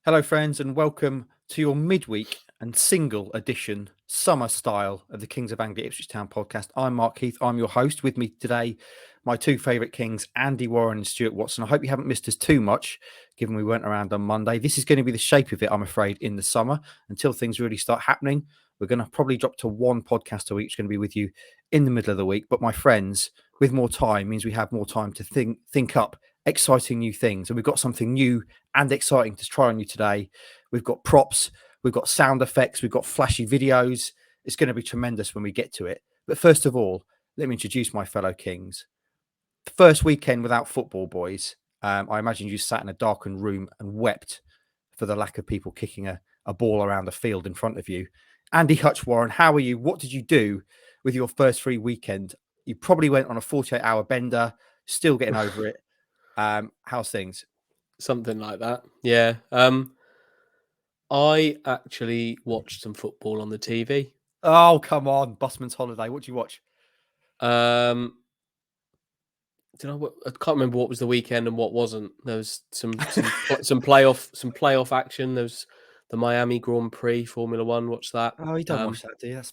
Hello, friends, and welcome to your midweek and single edition summer style of the Kings of Anglia Ipswich Town podcast. I'm Mark Heath. I'm your host. With me today, my two favourite Kings, Andy Warren and Stuart Watson. I hope you haven't missed us too much, given we weren't around on Monday. This is going to be the shape of it, I'm afraid, in the summer until things really start happening. We're going to probably drop to one podcast a week. It's going to be with you in the middle of the week. But my friends, with more time means we have more time to think up exciting new things. And we've got something new and exciting to try on you today. We've got props, we've got sound effects, we've got flashy videos. It's going to be tremendous when we get to it. But first of all, let me introduce my fellow Kings. The first weekend without football, boys. I imagine you sat in a darkened room and wept for the lack of people kicking a ball around the field in front of you. Andy Hutch Warren, how are you? What did you do with your first free weekend? You probably went on a 48-hour bender, still getting over it. How's things? Something like that. Yeah. I actually watched some football on the TV. Oh, come on. Busman's Holiday. What did you watch? I can't remember what was the weekend and what wasn't. There was some playoff action. There was the Miami Grand Prix Formula One. Watch that. Oh, you don't watch that, do you? That's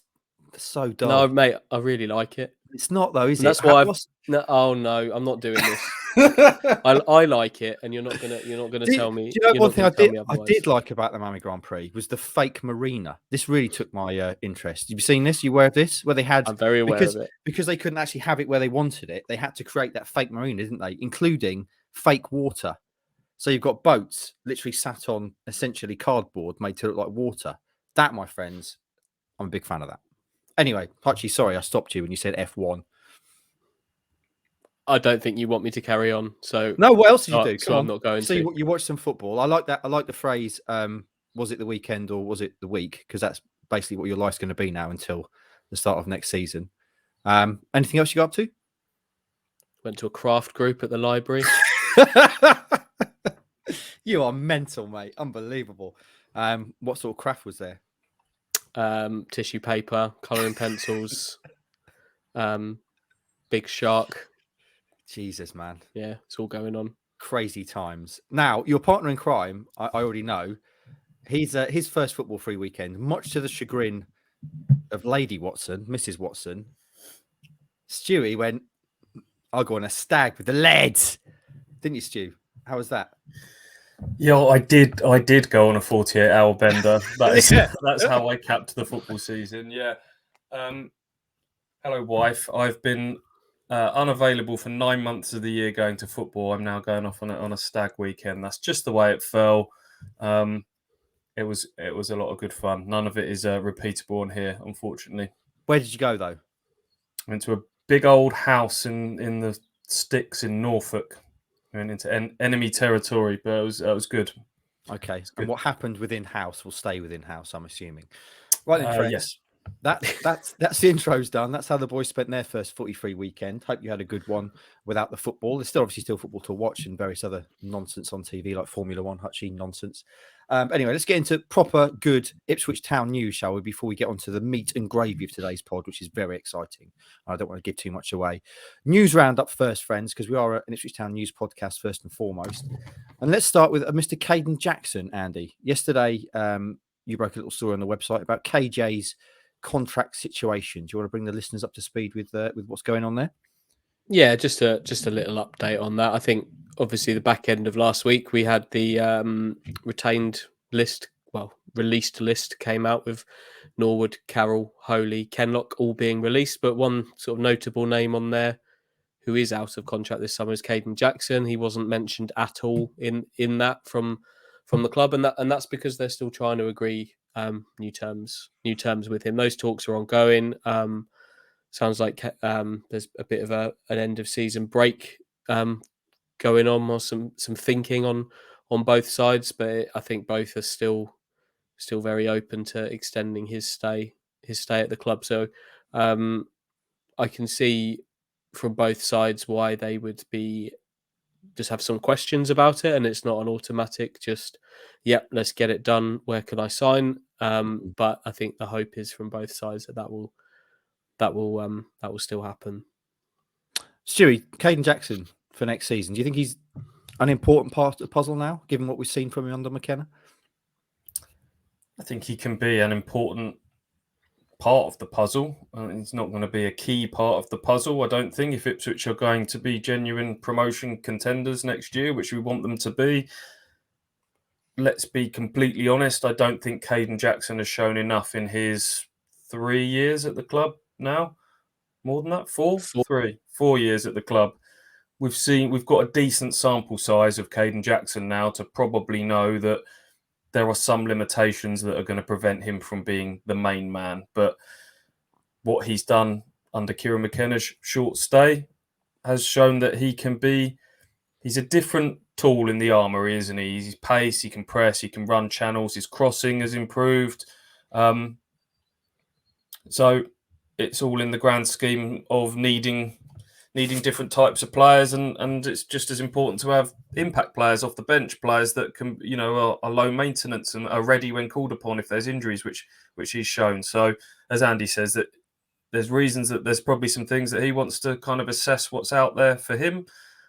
so dull. No, mate, I really like it. It's not though, is it? That's why oh no, I'm not doing this. I like it, and you're not gonna tell me. Do you know one thing I did like about the Miami Grand Prix was the fake marina. This really took my interest. Have you seen this? You aware of this? Where they had, I'm very aware of it, because they couldn't actually have it where they wanted it. They had to create that fake marina, didn't they? Including fake water. So you've got boats literally sat on essentially cardboard made to look like water. That, my friends, I'm a big fan of that. Anyway, Hutchie, sorry, I stopped you when you said F1. I don't think you want me to carry on. So no, what else did you do? So I'm not going to. So you watched some football. I like that. I like the phrase, was it the weekend or was it the week? Because that's basically what your life's going to be now until the start of next season. Anything else you got up to? Went to a craft group at the library. You are mental, mate. Unbelievable. What sort of craft was there? Tissue paper, colouring pencils, big shark. Jesus, man. Yeah, it's all going on. Crazy times. Now, your partner in crime, I already know, he's his first football free weekend, much to the chagrin of Lady Watson, Mrs. Watson. Stewie went, I'll go on a stag with the lads. Didn't you, Stu? How was that? Yeah, I did go on a 48-hour bender. That's how I capped the football season. Yeah. Hello, wife. I've been unavailable for 9 months of the year going to football. I'm now going off on a stag weekend. That's just the way it fell. It was a lot of good fun. None of it is repeatable on here, unfortunately. Where did you go though? I went to a big old house in the sticks in Norfolk. I went into enemy territory, but it was good. Okay. Good. And what happened within house will stay within house, I'm assuming. Right then, friends. Yes. That's the intro's done. That's how the boys spent their first footy-free weekend. Hope you had a good one without the football. There's still football to watch and various other nonsense on TV like Formula One, Hutchie nonsense. Anyway, let's get into proper good Ipswich Town news, shall we, before we get on to the meat and gravy of today's pod, which is very exciting. I don't want to give too much away. News roundup first, friends, because we are an Ipswich Town news podcast first and foremost. And let's start with Mr. Kayden Jackson, Andy. Yesterday, you broke a little story on the website about KJ's contract situation. Do you want to bring the listeners up to speed with what's going on there? Yeah, just a little update on that. I think obviously the back end of last week we had the released list came out with Norwood, Carroll, Holy, Kenlock all being released, but one sort of notable name on there who is out of contract this summer is Kayden Jackson. He wasn't mentioned at all in that from the club, and that's because they're still trying to agree new terms with him. Those talks are ongoing. Sounds like there's a bit of an end of season break going on, or some thinking on both sides, but I think both are still very open to extending his stay at the club. So I can see from both sides why they would be just have some questions about it, and it's not an automatic just let's get it done, where can I sign. But I think the hope is from both sides that will still happen. Stewie, Kayden Jackson for next season, do you think he's an important part of the puzzle now, given what we've seen from him under McKenna? I think he can be an important part of the puzzle. He's not going to be a key part of the puzzle, I don't think, if Ipswich are going to be genuine promotion contenders next year, which we want them to be. Let's be completely honest, I don't think Kayden Jackson has shown enough in his 3 years at the club now. More than that? 4 years at the club. We've got a decent sample size of Kayden Jackson now to probably know that there are some limitations that are going to prevent him from being the main man. But what he's done under Kieran McKenna's short stay has shown that he's a different tool in the armoury, isn't he? He's pace, he can press, he can run channels, his crossing has improved. So it's all in the grand scheme of needing different types of players, and it's just as important to have impact players off the bench, players that can, are low maintenance and are ready when called upon if there's injuries, which he's shown. So as Andy says, that there's reasons that there's probably some things that he wants to kind of assess what's out there for him,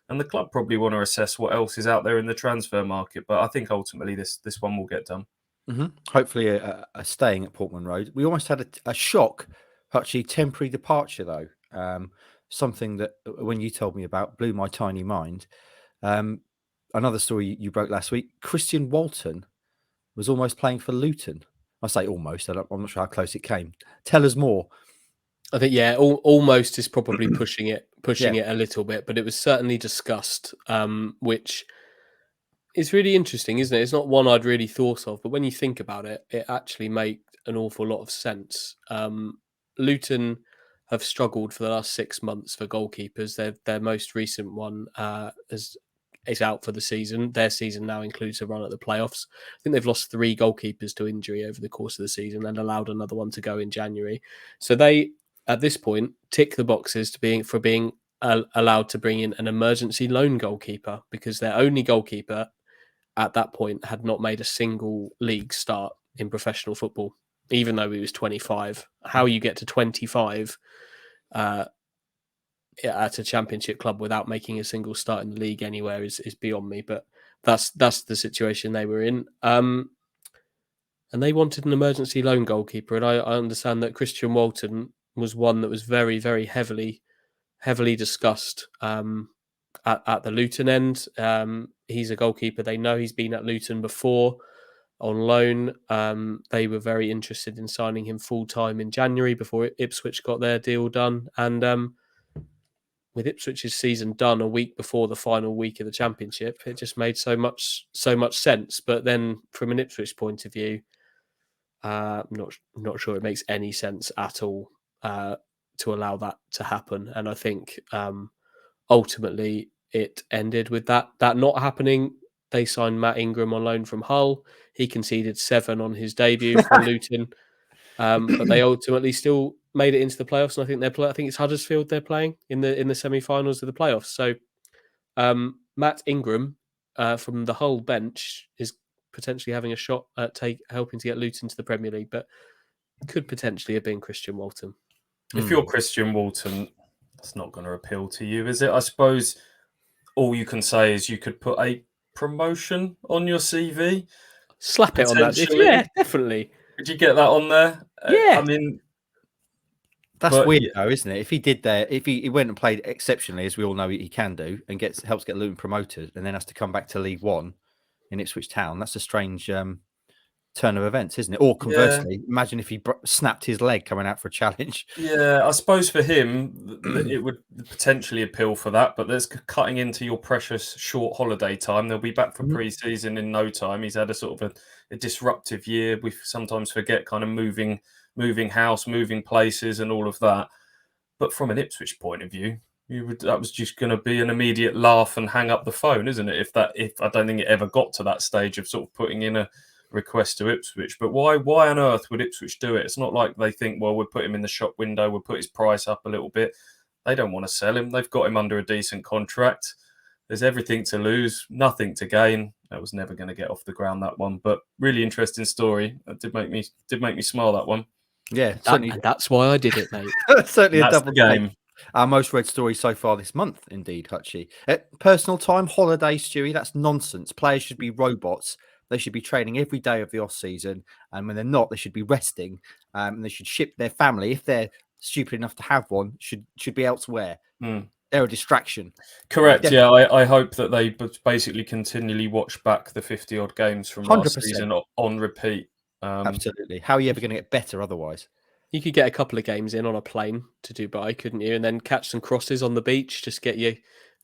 and the club probably want to assess what else is out there in the transfer market. But I think ultimately this one will get done. Mm-hmm. Hopefully a staying at Portman Road. We almost had a shock, actually temporary departure though. Something that when you told me about blew my tiny mind. Another story you broke last week, Christian Walton was almost playing for Luton. I say almost, I'm not sure how close it came. Tell us more. I think, almost is probably pushing it a little bit, but it was certainly discussed, which is really interesting, isn't it? It's not one I'd really thought of, but when you think about it, it actually makes an awful lot of sense. Luton have struggled for the last 6 months for goalkeepers. Their most recent one is out for the season. Their season now includes a run at the playoffs. I think they've lost 3 goalkeepers to injury over the course of the season and allowed another one to go in January. So they, at this point, tick the boxes for being allowed to bring in an emergency loan goalkeeper, because their only goalkeeper at that point had not made a single league start in professional football, even though he was 25. How you get to 25 at a championship club without making a single start in the league anywhere is beyond me. But that's the situation they were in. And they wanted an emergency loan goalkeeper. And I understand that Christian Walton was one that was very, very heavily discussed at the Luton end. He's a goalkeeper they know. He's been at Luton before on loan. They were very interested in signing him full-time in January before Ipswich got their deal done. And with Ipswich's season done a week before the final week of the championship, it just made so much sense. But then from an Ipswich point of view, I'm not sure it makes any sense at all to allow that to happen. And I think ultimately it ended with that not happening. They signed Matt Ingram on loan from Hull. He conceded 7 on his debut for Luton, but they ultimately still made it into the playoffs. And I think it's Huddersfield they're playing in the semi-finals of the playoffs. So Matt Ingram from the Hull bench is potentially having a shot at helping to get Luton to the Premier League, but could potentially have been Christian Walton. If you're Christian Walton, that's not going to appeal to you, is it? I suppose all you can say is you could put a promotion on your CV. Slap it on that. Yeah, definitely. Could you get that on there? Yeah. I mean, that's weird though, isn't it? If he did that, if he went and played exceptionally, as we all know he can do, and helps get Luton promoted, and then has to come back to League One in Ipswich Town, that's a strange turn of events, isn't it? Or conversely, imagine if he snapped his leg coming out for a challenge. Yeah, I suppose for him, it would potentially appeal for that, but there's cutting into your precious short holiday time. They'll be back for pre-season in no time. He's had a sort of a disruptive year. We sometimes forget kind of moving house, moving places and all of that. But from an Ipswich point of view, that was just going to be an immediate laugh and hang up the phone, isn't it? If I don't think it ever got to that stage of sort of putting in a request to Ipswich. But why on earth would Ipswich do it? It's not like they think, well, we'll put him in the shop window, we'll put his price up a little bit. They don't want to sell him. They've got him under a decent contract. There's everything to lose, nothing to gain. That was never going to get off the ground, that one. But really interesting story. That did make me smile, that one. Yeah, that's why I did it, mate. Certainly a double game. Our most read story so far this month, indeed, Hutchie. Personal time, holiday, Stewie, that's nonsense. Players should be robots. They should be training every day of the off season, and when they're not, they should be resting. And they should ship their family, if they're stupid enough to have one, should be elsewhere. They're a distraction. Correct. Yeah, I hope that they basically continually watch back the 50-odd games from 100%. last season on repeat. Absolutely. How are you ever going to get better otherwise? You could get a couple of games in on a plane to Dubai, couldn't you? And then catch some crosses on the beach. Just get your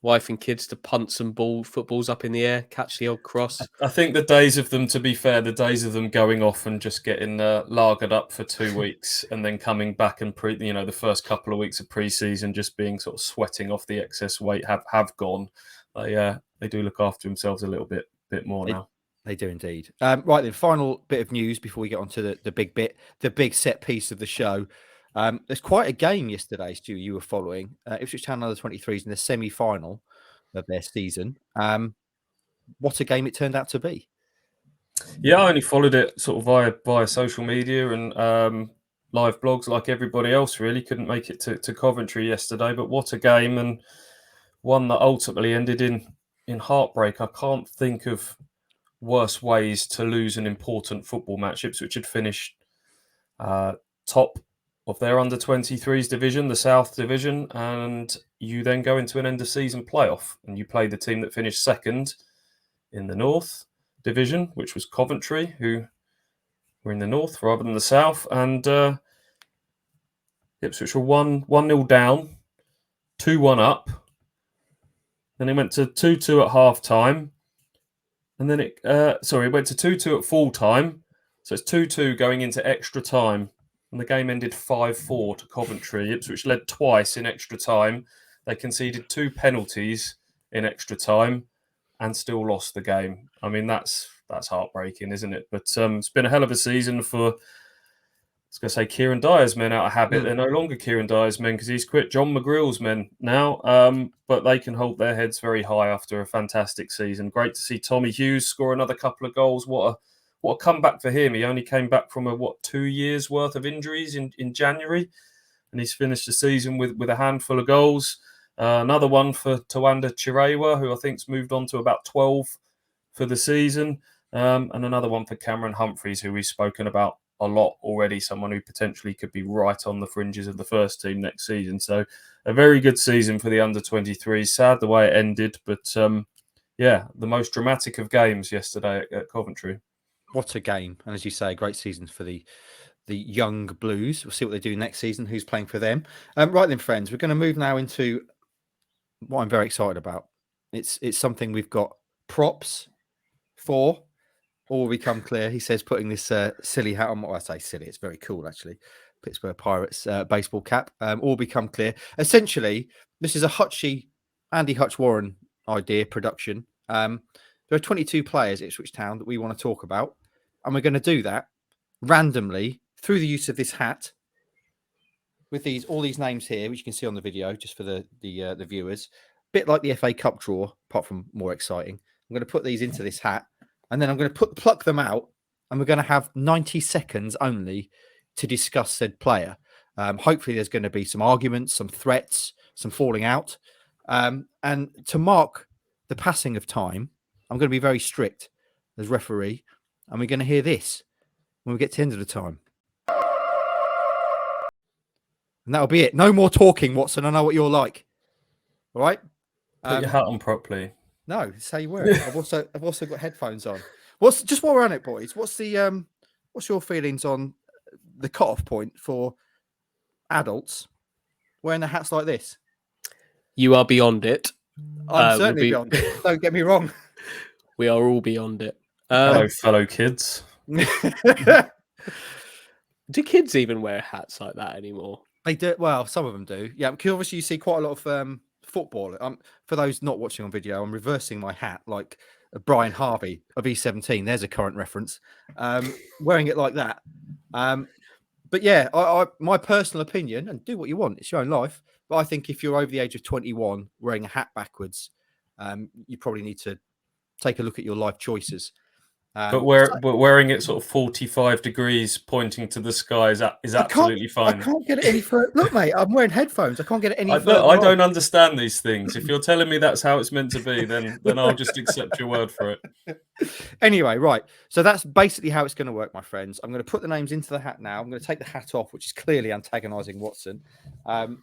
wife and kids to punt some footballs up in the air, catch the old cross. I think the days of them, to be fair, the days of them going off and just getting lagered up for 2 weeks and then coming back and the first couple of weeks of pre-season just being sort of sweating off the excess weight have gone. They do look after themselves a little bit more now. They do indeed. Right then, final bit of news before we get on to the big bit, the big set piece of the show. There's quite a game yesterday, Stu, you were following. Ipswich Town under-23s in the semi-final of their season. What a game it turned out to be. Yeah, I only followed it sort of via social media and live blogs like everybody else, really. Couldn't make it to Coventry yesterday, but what a game, and one that ultimately ended in heartbreak. I can't think of worse ways to lose an important football match. Ipswich had finished top of their under-23s division, the South Division, and you then go into an end-of-season playoff and you play the team that finished second in the North Division, which was Coventry, who were in the North rather than the South, and Ipswich were 1-0 down, 2-1 up, then it went to 2-2 at half-time, and then it went to 2-2 at full-time, so it's 2-2 going into extra time. And the game ended 5-4 to Coventry. Ipswich led twice in extra time. They conceded 2 penalties in extra time and still lost the game. I mean, that's heartbreaking, isn't it? But it's been a hell of a season for, I was going to say, Kieran Dyer's men out of habit. They're no longer Kieran Dyer's men because he's quit. John McGrill's men now. But they can hold their heads very high after a fantastic season. Great to see Tommy Hughes score another couple of goals. What a comeback for him. He only came back from 2 years worth of injuries in January, and he's finished the season with a handful of goals. Another one for Tawanda Chirewa, who I think's moved on to about 12 for the season, and another one for Cameron Humphreys, who we've spoken about a lot already, someone who potentially could be right on the fringes of the first team next season. So a very good season for the under-23. Sad the way it ended, but the most dramatic of games yesterday at Coventry. What a game. And as you say, great season for the young Blues. We'll see what they do next season, who's playing for them. Right then, friends, we're going to move now into what I'm very excited about. It's something we've got props for. All become clear. He says putting this silly hat on. Well, I say silly. It's very cool, actually. Pittsburgh Pirates baseball cap. All become clear. Essentially, this is a Andy Hutch Warren idea production. There are 22 players at Ipswich Town that we want to talk about. And we're going to do that randomly through the use of this hat with all these names here, which you can see on the video, just for the viewers. Bit like the FA Cup draw, apart from more exciting. I'm going to put these into this hat, and then I'm going to pluck them out, and we're going to have 90 seconds only to discuss said player. Hopefully there's going to be some arguments, some threats, some falling out. And to mark the passing of time, I'm going to be very strict as referee, and we're going to hear this when we get to the end of the time. And that'll be it. No more talking, Watson. I know what you're like. All right? Put your hat on properly. No, say you wear it. I've also got headphones on. Just while we're on it, boys, what's your feelings on the cutoff point for adults wearing the hats like this? You are beyond it. I'm certainly beyond it. Don't get me wrong. We are all beyond it. Hello, fellow kids. Do kids even wear hats like that anymore? They do. Well, some of them do. Yeah, because obviously you see quite a lot of football. For those not watching on video, I'm reversing my hat like Brian Harvey of E17. There's a current reference. Wearing it like that. But yeah, my personal opinion, and do what you want. It's your own life. But I think if you're over the age of 21 wearing a hat backwards, you probably need to take a look at your life choices. But wearing it sort of 45 degrees pointing to the sky is absolutely fine. I can't get it any further. Look, mate, I'm wearing headphones. I can't get it any further. I don't understand these things. If you're telling me that's how it's meant to be, then I'll just accept your word for it. Anyway, right. So that's basically how it's going to work, my friends. I'm going to put the names into the hat now. I'm going to take the hat off, which is clearly antagonising Watson. I'm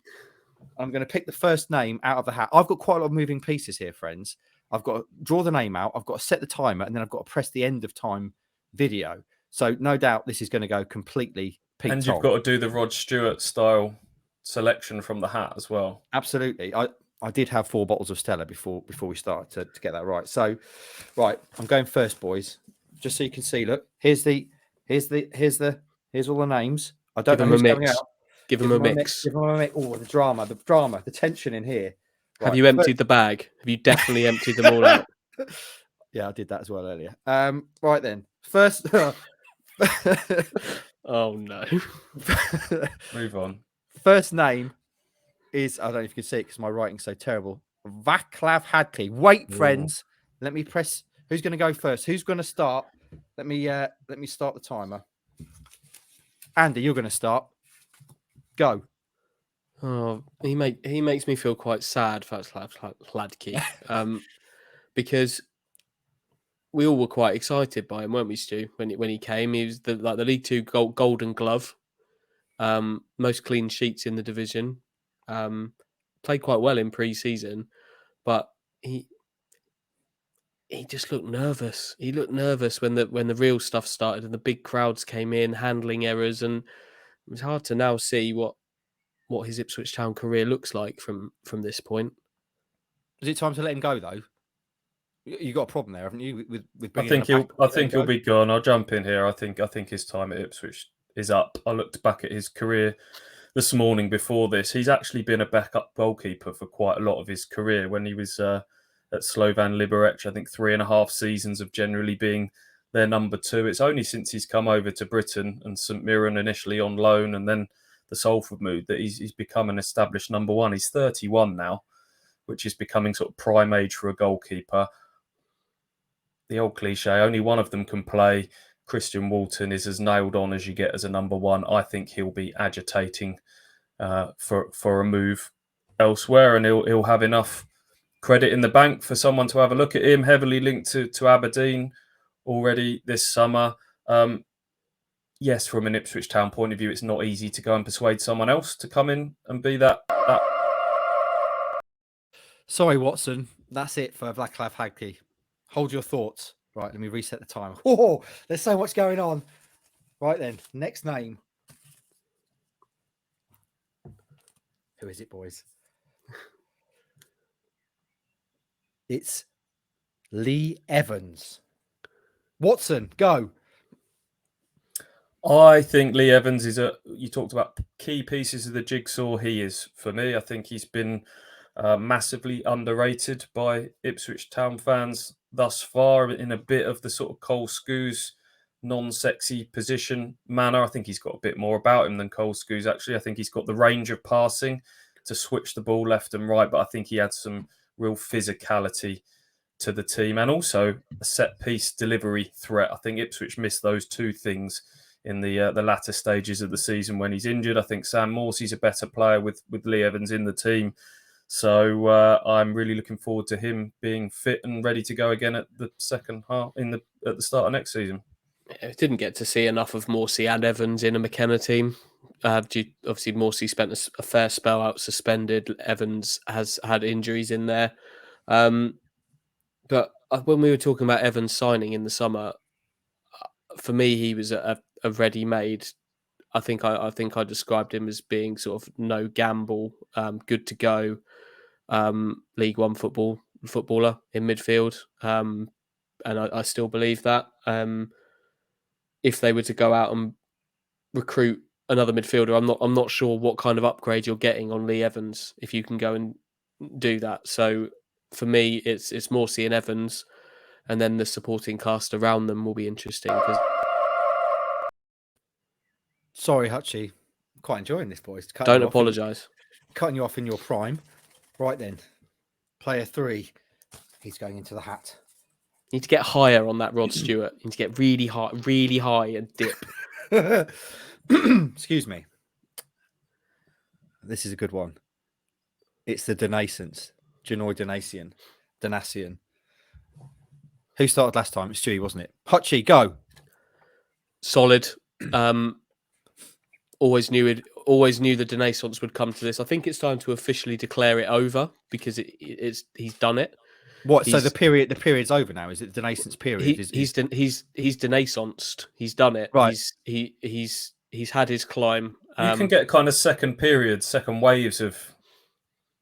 going to pick the first name out of the hat. I've got quite a lot of moving pieces here, friends. I've got to draw the name out. I've got to set the timer, and then I've got to press the end of time video. So no doubt this is going to go completely Pete. And you've got to do the Rod Stewart style selection from the hat as well. Absolutely. I did have 4 bottles of Stella before we started to get that right. So, right, I'm going first, boys. Just so you can see. Look, here's all the names. I don't know who's coming out. Give them a mix. Give them a mix. Oh, the drama, the tension in here. Right. Have you emptied the bag? Have you definitely emptied them all out? Yeah, I did that as well earlier. Right then. First. Oh no. Move on. First name is, I don't know if you can see it because my writing's so terrible. Vaclav Hladky. Wait, friends. Let me press. Who's going to go first? Who's going to start? Let me start the timer. Andy, you're going to start. Go. Oh, he makes me feel quite sad, Vaclav Hladky, because we all were quite excited by him, weren't we, Stu? When he came, he was the League Two Golden Glove, most clean sheets in the division. Played quite well in pre-season, but he just looked nervous. He looked nervous when the real stuff started and the big crowds came in, handling errors, and it was hard to now see what his Ipswich Town career looks like from this point. Is it time to let him go though? You got a problem there, haven't you? With I think he'll be gone. I'll jump in here. I think his time at Ipswich is up. I looked back at his career this morning before this. He's actually been a backup goalkeeper for quite a lot of his career. When he was at Slovan Liberec, I think 3.5 seasons of generally being their number 2. It's only since he's come over to Britain and St Mirren initially on loan and then the Salford move that he's become an established number 1. He's 31 now, which is becoming sort of prime age for a goalkeeper. The old cliche, only one of them can play. Christian Walton is as nailed on as you get as a number 1. I think he'll be agitating for a move elsewhere, and he'll have enough credit in the bank for someone to have a look at him. Heavily linked to Aberdeen already this summer. Yes, from an Ipswich Town point of view, it's not easy to go and persuade someone else to come in and be that. Sorry, Watson. That's it for Vaclav Hladky. Hold your thoughts. Right, let me reset the timer. Oh, there's so much going on. Right then, next name. Who is it, boys? It's Lee Evans. Watson, go. I think Lee Evans is you talked about key pieces of the jigsaw. He is, for me. I think he's been massively underrated by Ipswich Town fans thus far, in a bit of the sort of Cole Scouse non-sexy position manner. I think he's got a bit more about him than Cole Scouse, actually. I think he's got the range of passing to switch the ball left and right, but I think he had some real physicality to the team and also a set-piece delivery threat. I think Ipswich missed those 2 things in the latter stages of the season when he's injured. I think Sam Morsy's a better player with Lee Evans in the team. So I'm really looking forward to him being fit and ready to go again at the second half at the start of next season. I didn't get to see enough of Morsy and Evans in a McKenna team. Obviously, Morsy spent a fair spell out suspended. Evans has had injuries in there. But when we were talking about Evans signing in the summer, for me, he was a ready-made. I think I described him as being sort of no gamble, good to go, League One footballer in midfield, and I still believe that. If they were to go out and recruit another midfielder, I'm not sure what kind of upgrade you're getting on Lee Evans if you can go and do that. So for me, it's Morsy and Evans, and then the supporting cast around them will be interesting. Sorry, Hutchie. Quite enjoying this, boys. Don't apologise. Cutting you off in your prime. Right then, player 3. He's going into the hat. You need to get higher on that Rod Stewart. You need to get really high and dip. Excuse me. This is a good one. It's the Donacien. Janoi Donacien. Who started last time? It's Stewie, wasn't it? Hutchie, go. Solid. Always knew the Donacien would come to this. I think it's time to officially declare it over because he's done it. What? So the period's over now. Is it the Donacien's period? He's Donacienced. He's done it. Right. He's had his climb. You can get kind of second waves of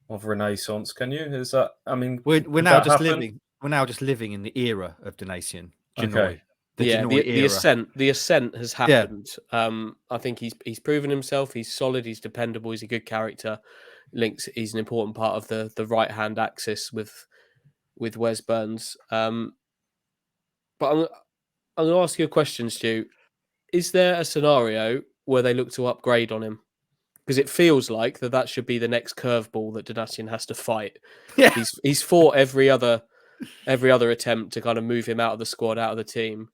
Renaissance. Can you? Is that? I mean, we're now just living. We're now just living in the era of Donacien. Okay. The ascent has happened. Yeah. I think he's proven himself. He's solid. He's dependable. He's a good character. He's an important part of the right hand axis with Wes Burns. But I'm going to ask you a question, Stu. Is there a scenario where they look to upgrade on him? Because it feels like that should be the next curveball that Donacien has to fight. Yeah. He's fought every other attempt to kind of move him out of the squad, out of the team.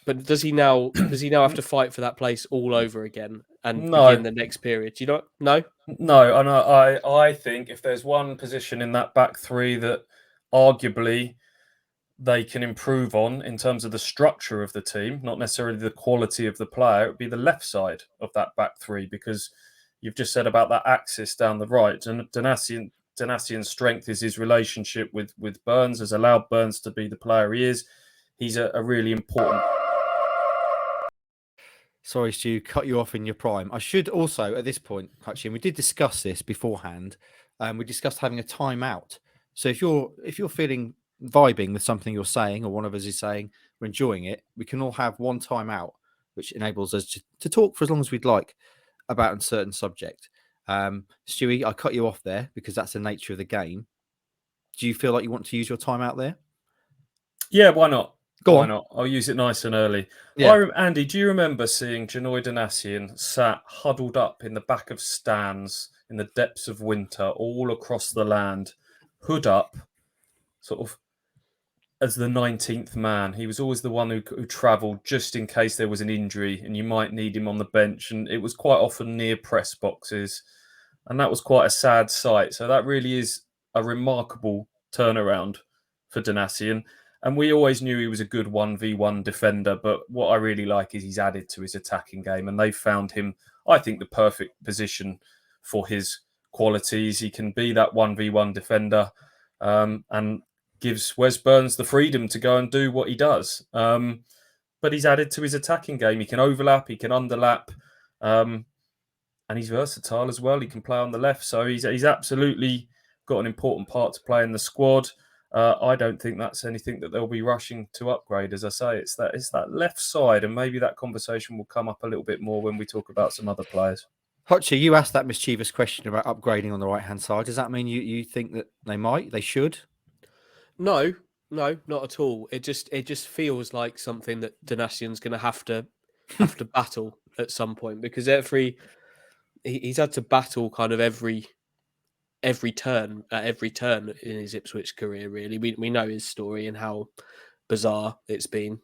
But does he now have to fight for that place all over again and begin the next period? Do you know? No? No, and I think if there's one position in that back three that arguably they can improve on in terms of the structure of the team, not necessarily the quality of the player, it would be the left side of that back three, because you've just said about that axis down the right. And Donacien's strength is his relationship with Burns, has allowed Burns to be the player he is. He's a really important... Sorry, Stu, cut you off in your prime. I should also, at this point, actually, and we did discuss this beforehand, we discussed having a timeout. So if you're feeling vibing with something you're saying, or one of us is saying, we're enjoying it, we can all have one timeout, which enables us to talk for as long as we'd like about a certain subject. Stewie, I cut you off there because that's the nature of the game. Do you feel like you want to use your timeout there? Yeah, why not? Why not? I'll use it nice and early. Yeah. Andy, do you remember seeing Janoi Donacien sat huddled up in the back of stands in the depths of winter all across the land, hood up, sort of as the 19th man? He was always the one who travelled just in case there was an injury and you might need him on the bench. And it was quite often near press boxes. And that was quite a sad sight. So that really is a remarkable turnaround for Donacien. And we always knew he was a good 1v1 defender. But what I really like is he's added to his attacking game. And they've found him, I think, the perfect position for his qualities. He can be that 1v1 defender and gives Wes Burns the freedom to go and do what he does. But he's added to his attacking game. He can overlap, he can underlap. And he's versatile as well. He can play on the left. So he's absolutely got an important part to play in the squad. I don't think that's anything that they'll be rushing to upgrade. As I say, it's that left side, and maybe that conversation will come up a little bit more when we talk about some other players. Hutchie, you asked that mischievous question about upgrading on the right-hand side. Does that mean you think that they should? No, not at all. It just feels like something that Donacien's going to have to battle at some point, because he's had to battle kind of every turn in his Ipswich career. Really, we know his story and how bizarre it's been.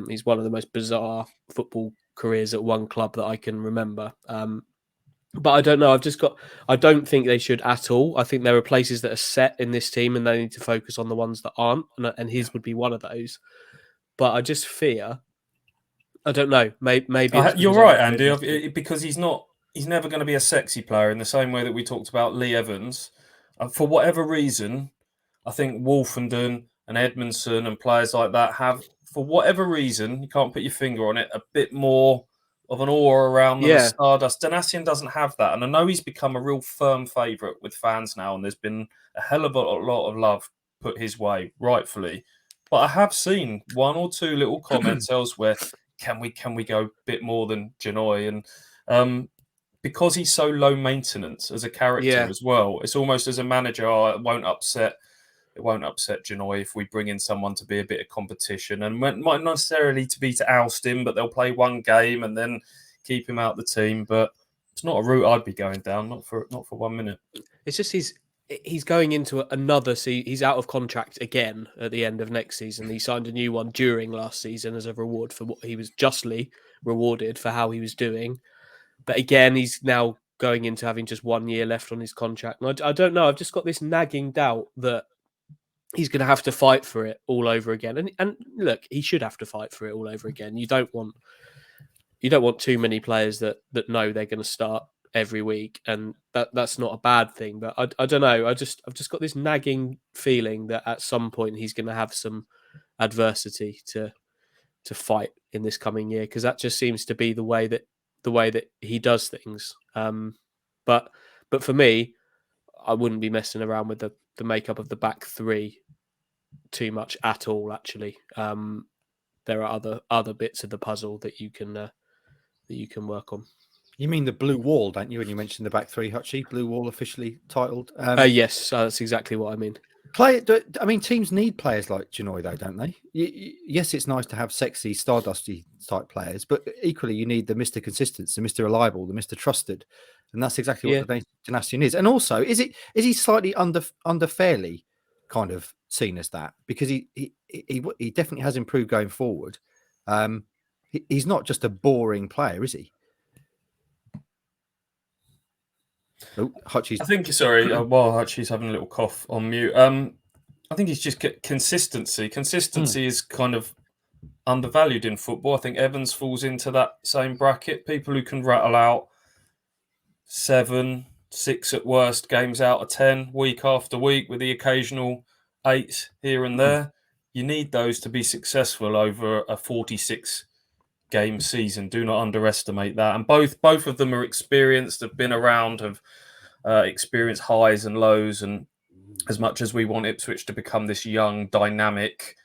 He's one of the most bizarre football careers at one club that I can remember. But I don't know. I don't think they should at all. I think there are places that are set in this team and they need to focus on the ones that aren't. And his would be one of those. But I just fear, I don't know. Maybe you're right, Andy, because he's never going to be a sexy player in the same way that we talked about Lee Evans. For whatever reason, I think Woolfenden and Edmondson and players like that have, for whatever reason, you can't put your finger on it, a bit more of an aura around them as Stardust. Donacien doesn't have that. And I know he's become a real firm favourite with fans now, and there's been a hell of a lot of love put his way, rightfully. But I have seen one or two little comments elsewhere. Can we go a bit more than Janoi? And because he's so low maintenance as a character as well, it's almost as a manager, it won't upset Janoi if we bring in someone to be a bit of competition, and might not necessarily to oust him, but they'll play one game and then keep him out the team. But it's not a route I'd be going down, not for 1 minute. It's just he's going into another season. He's out of contract again at the end of next season. He signed a new one during last season as a reward for what he was justly rewarded for how he was doing. But again, he's now going into having just 1 year left on his contract. And I don't know. I've just got this nagging doubt that he's going to have to fight for it all over again. And look, he should have to fight for it all over again. You don't want too many players that know they're going to start every week, and that's not a bad thing. But I don't know. I've just got this nagging feeling that at some point he's going to have some adversity to fight in this coming year, because that just seems to be the way that he does things. But for me, I wouldn't be messing around with the makeup of the back three too much at all. Actually, there are other bits of the puzzle that you can work on. You mean the blue wall, don't you? When you mentioned the back three, Hutchie, blue wall officially titled. Yes, that's exactly what I mean. Teams need players like Janoi, though, don't they? Yes, it's nice to have sexy, stardusty type players, but equally you need the Mr. Consistent, the Mr. Reliable, the Mr. Trusted, and that's exactly what Donacien is. And also, is he slightly unfairly kind of seen as that, because he definitely has improved going forward. He's not just a boring player, is he? Oh, Hutchie's. I think, sorry, while Hutchie's having a little cough on mute, I think it's just consistency. Consistency is kind of undervalued in football. I think Evans falls into that same bracket. People who can rattle out 7, 6 at worst games out of 10 week after week with the occasional 8 here and there. You need those to be successful over a 46 game season. Do not underestimate that. And both of them are experienced, have been around, have experienced highs and lows. And as much as we want Ipswich to become this young, dynamic,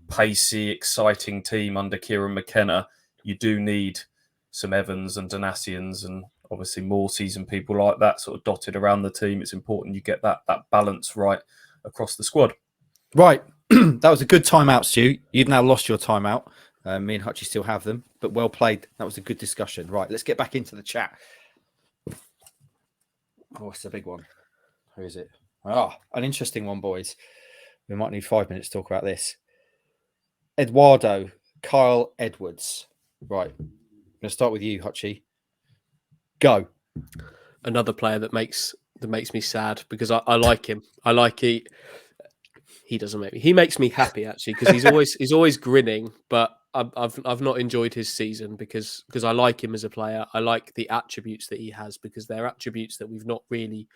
pacey, exciting team under Kieran McKenna, you do need some Evans and Donaciens and obviously Morseys and people like that sort of dotted around the team. It's important you get that balance right across the squad. Right. That was a good timeout, Stu. You've now lost your timeout. Me and Hutchie still have them, but well played. That was a good discussion. Right, let's get back into the chat. Oh, it's a big one. Who is it? An interesting one, boys. We might need 5 minutes to talk about this. Eduardo Kyle Edwards. Right. I'm going to start with you, Hutchie. Go. Another player that makes me sad, because I like him. He doesn't make me. He makes me happy, actually, because he's always grinning. But I've not enjoyed his season because I like him as a player. I like the attributes that he has, because they're attributes that we've not really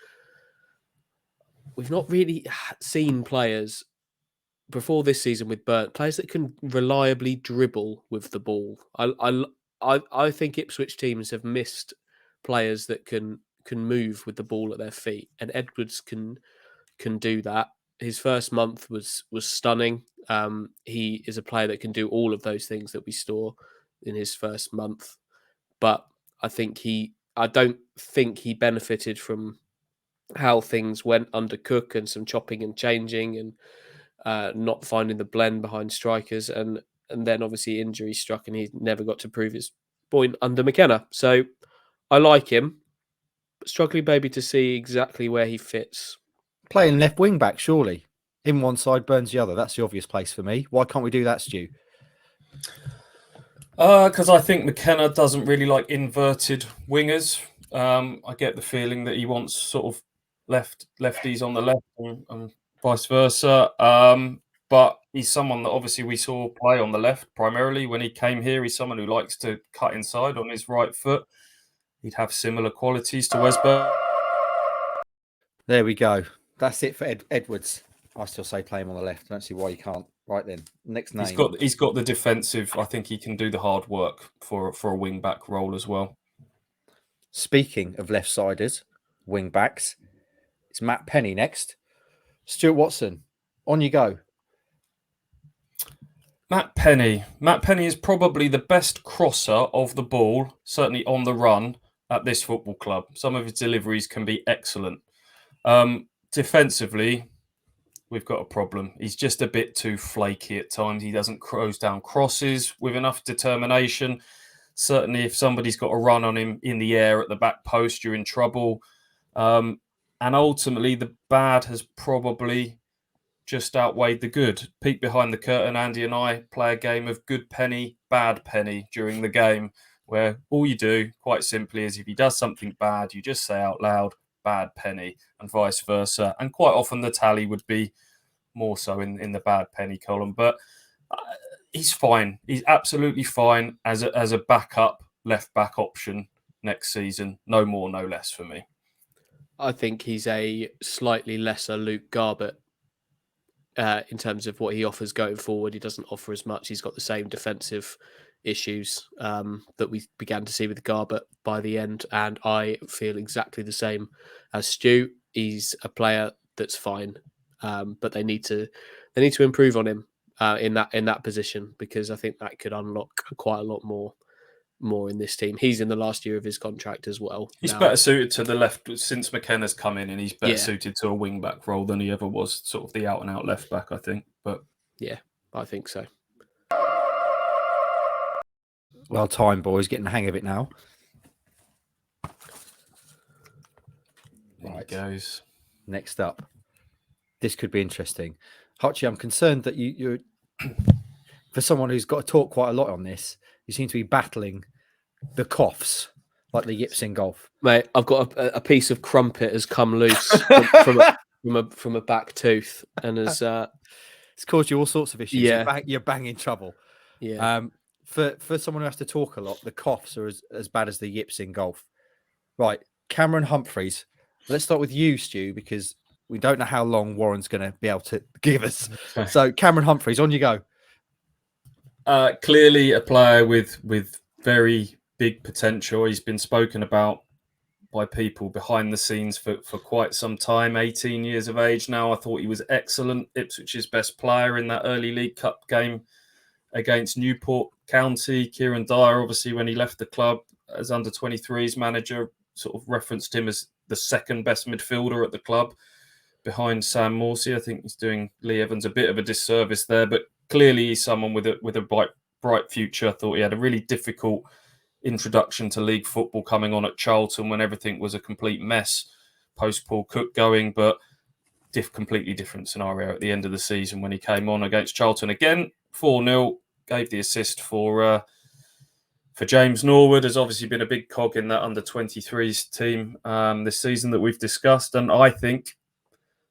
seen players before this season with Burnt. Players that can reliably dribble with the ball. I think Ipswich teams have missed players that can move with the ball at their feet, and Edwards can do that. His first month was stunning. He is a player that can do all of those things that we saw in his first month, but I don't think he benefited from how things went under Cook and some chopping and changing and not finding the blend behind strikers, and then obviously injury struck and he never got to prove his point under McKenna. So I like him, but struggling maybe to see exactly where he fits. Playing left wing back, surely. In one side, Burns the other. That's the obvious place for me. Why can't we do that, Stu? Because I think McKenna doesn't really like inverted wingers. I get the feeling that he wants sort of lefties on the left and vice versa. But he's someone that obviously we saw play on the left primarily when he came here. He's someone who likes to cut inside on his right foot. He'd have similar qualities to Wes Burns. There we go. That's it for Edwards. I still say play him on the left. I don't see why you can't. Right then, next name. He's got the defensive. I think he can do the hard work for a wing back role as well. Speaking of left-siders, wing backs, it's Matt Penney next. Stuart Watson, on you go. Matt Penney is probably the best crosser of the ball, certainly on the run at this football club. Some of his deliveries can be excellent. Defensively, we've got a problem. He's just a bit too flaky at times. He doesn't close down crosses with enough determination. Certainly, if somebody's got a run on him in the air at the back post, you're in trouble. And ultimately, the bad has probably just outweighed the good. Peek behind the curtain, Andy and I play a game of good Penney, bad Penney during the game, where all you do, quite simply, is if he does something bad, you just say out loud, bad Penney, and vice versa. And quite often the tally would be more so in the bad Penney column. But he's fine. He's absolutely fine as a backup left-back option next season. No more, no less for me. I think he's a slightly lesser Luke Garbett in terms of what he offers going forward. He doesn't offer as much. He's got the same defensive issues that we began to see with Garbett by the end, and I feel exactly the same as Stu. He's a player that's fine, but they need to improve on him in that position, because I think that could unlock quite a lot more in this team. He's in the last year of his contract as well. He's better suited to the left since McKenna's come in, and he's better suited to a wing back role than he ever was, sort of the out and out left back, I think. But yeah, I think so. Well timed, boys. Getting the hang of it now. There he goes. Next up. This could be interesting. Hutchie, I'm concerned that you're for someone who's got to talk quite a lot on this, you seem to be battling the coughs like the yips in golf. Mate, I've got a piece of crumpet has come loose from a back tooth, and has it's caused you all sorts of issues. Yeah. You're banging trouble. Yeah. For someone who has to talk a lot, the coughs are as bad as the yips in golf. Right, Cameron Humphreys. Let's start with you, Stu, because we don't know how long Warren's going to be able to give us. So, Cameron Humphreys, on you go. Clearly a player with very big potential. He's been spoken about by people behind the scenes for quite some time. 18 years of age now. I thought he was excellent. Ipswich's best player in that early League Cup game against Newport County. Kieran Dyer, obviously, when he left the club as under-23s manager, sort of referenced him as the second best midfielder at the club behind Sam Morsy. I think he's doing Lee Evans a bit of a disservice there, but clearly he's someone with a bright future. I thought he had a really difficult introduction to league football coming on at Charlton when everything was a complete mess post Paul Cook going, but completely different scenario at the end of the season when he came on against Charlton again. 4-0, gave the assist for James Norwood. Has obviously been a big cog in that under-23s team this season that we've discussed, and I think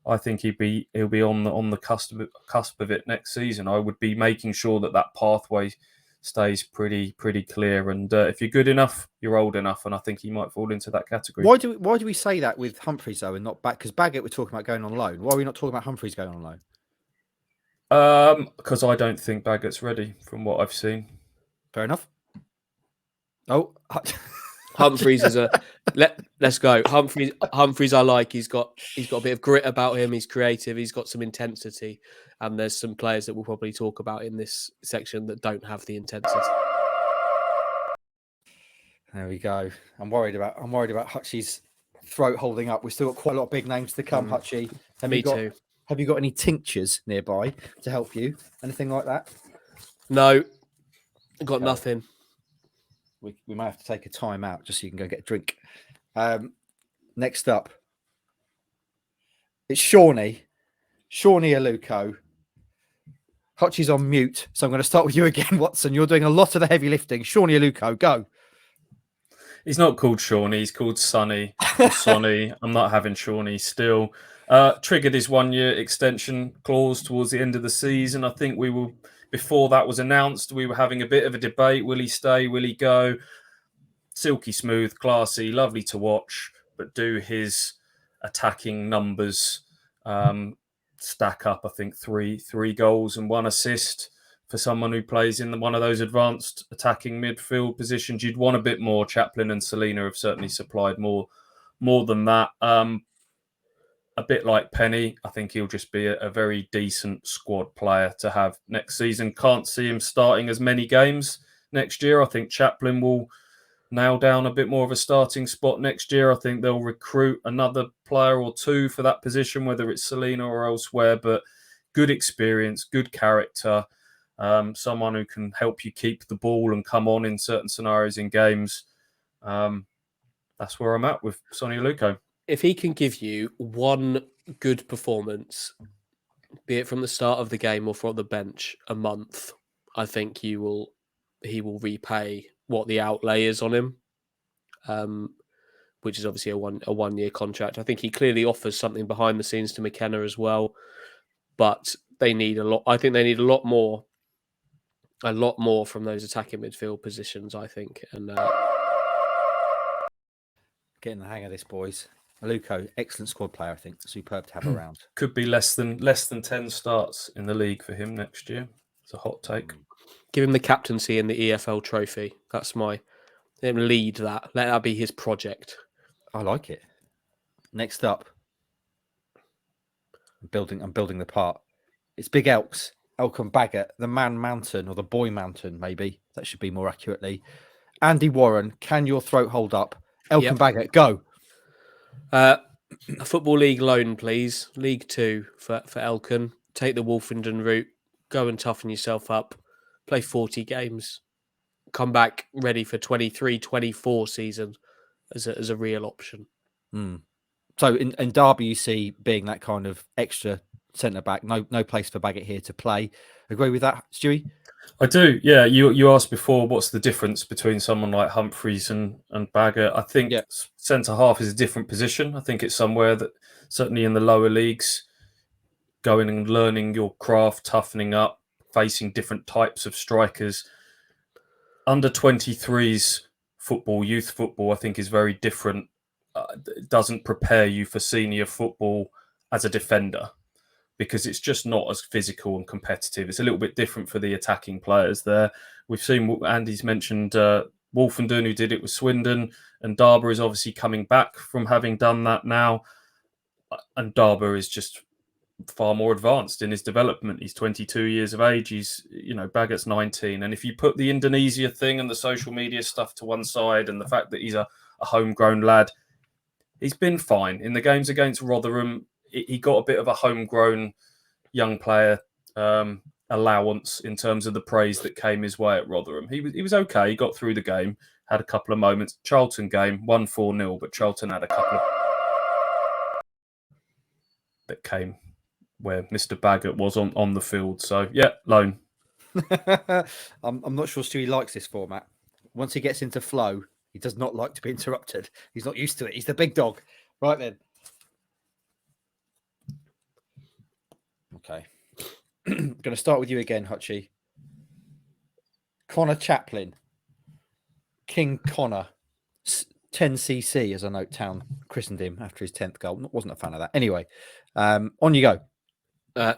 he'll be on the cusp of it next season. I would be making sure that pathway stays pretty clear. And if you're good enough, you're old enough, and I think he might fall into that category. Why do we say that with Humphreys though, and not back? Because Baggott we're talking about going on loan. Why are we not talking about Humphreys going on loan? Because I don't think Baggott's ready from what I've seen. Fair enough. Oh, Humphreys is let's go. Humphreys I like. He's got a bit of grit about him. He's creative. He's got some intensity. And there's some players that we'll probably talk about in this section that don't have the intensity. There we go. I'm worried about Hutchie's throat holding up. We've still got quite a lot of big names to come, Hutchie. Me too. Have you got any tinctures nearby to help you? Anything like that? No, got nothing. We might have to take a time out just so you can go get a drink. Next up, it's Sone Aluko. Hutchie's on mute, so I'm going to start with you again, Watson. You're doing a lot of the heavy lifting. Sone Aluko, go. He's not called Shawnee, he's called Sonny. Sonny. I'm not having Shawnee still. Triggered his 1-year extension clause towards the end of the season. I think before that was announced, we were having a bit of a debate. Will he stay? Will he go? Silky smooth, classy, lovely to watch, but do his attacking numbers stack up? I think three goals and 1 assist for someone who plays in one of those advanced attacking midfield positions. You'd want a bit more. Chaplin and Selina have certainly supplied more than that. A bit like Penney, I think he'll just be a very decent squad player to have next season. Can't see him starting as many games next year. I think Chaplin will nail down a bit more of a starting spot next year. I think they'll recruit another player or two for that position, whether it's Selina or elsewhere, but good experience, good character, someone who can help you keep the ball and come on in certain scenarios in games. That's where I'm at with Sone Aluko. if he can give you one good performance, be it from the start of the game or from the bench, a month, I think he will repay what the outlay is on him, which is obviously a 1 year contract. I think he clearly offers something behind the scenes to McKenna as well, but they need a lot. I think they need a lot more from those attacking midfield positions, I think. And getting the hang of this, boys. Aluko, excellent squad player, I think. Superb to have around. Could be less than 10 starts in the league for him next year. It's a hot take. Give him the captaincy in the EFL trophy. That's let him lead that. Let that be his project. I like it. Next up, I'm building the part. It's Big Elks, Elkan Baggott, the man mountain, or the boy mountain, maybe. That should be more accurately. Andy Warren, can your throat hold up? Elkan Baggott, go. A Football League loan, please. League 2 for Elkan. Take the Woolfenden route. Go and toughen yourself up. Play 40 games. Come back ready for 23-24 season as a real option. So in Derby, you see being that kind of extra centre-back. No place for Baggott here to play. Agree with that, Stewie? I do, yeah. You asked before what's the difference between someone like Humphreys and Baggott. I think centre-half is a different position. I think it's somewhere that, certainly in the lower leagues, going and learning your craft, toughening up, facing different types of strikers. Under 23s football, youth football, I think is very different. It doesn't prepare you for senior football as a defender because it's just not as physical and competitive. It's a little bit different for the attacking players there. We've seen, Andy's mentioned Woolfenden, who did it with Swindon, and Dobra is obviously coming back from having done that now. And Dobra is just far more advanced in his development. He's 22 years of age. Baggott's 19. And if you put the Indonesia thing and the social media stuff to one side and the fact that he's a homegrown lad, he's been fine. In the games against Rotherham, he got a bit of a homegrown young player allowance in terms of the praise that came his way at Rotherham. He was okay. He got through the game, had a couple of moments. Charlton game, won 4-0, but Charlton had a couple of that came where Mr. Baggott was on the field. So, yeah, loan. I'm not sure Stewie likes this format. Once he gets into flow, he does not like to be interrupted. He's not used to it. He's the big dog. Right then. Okay. I'm going to start with you again, Hutchie. Conor Chaplin. King Connor. 10cc, as I know Town christened him after his 10th goal. Wasn't a fan of that. Anyway, on you go.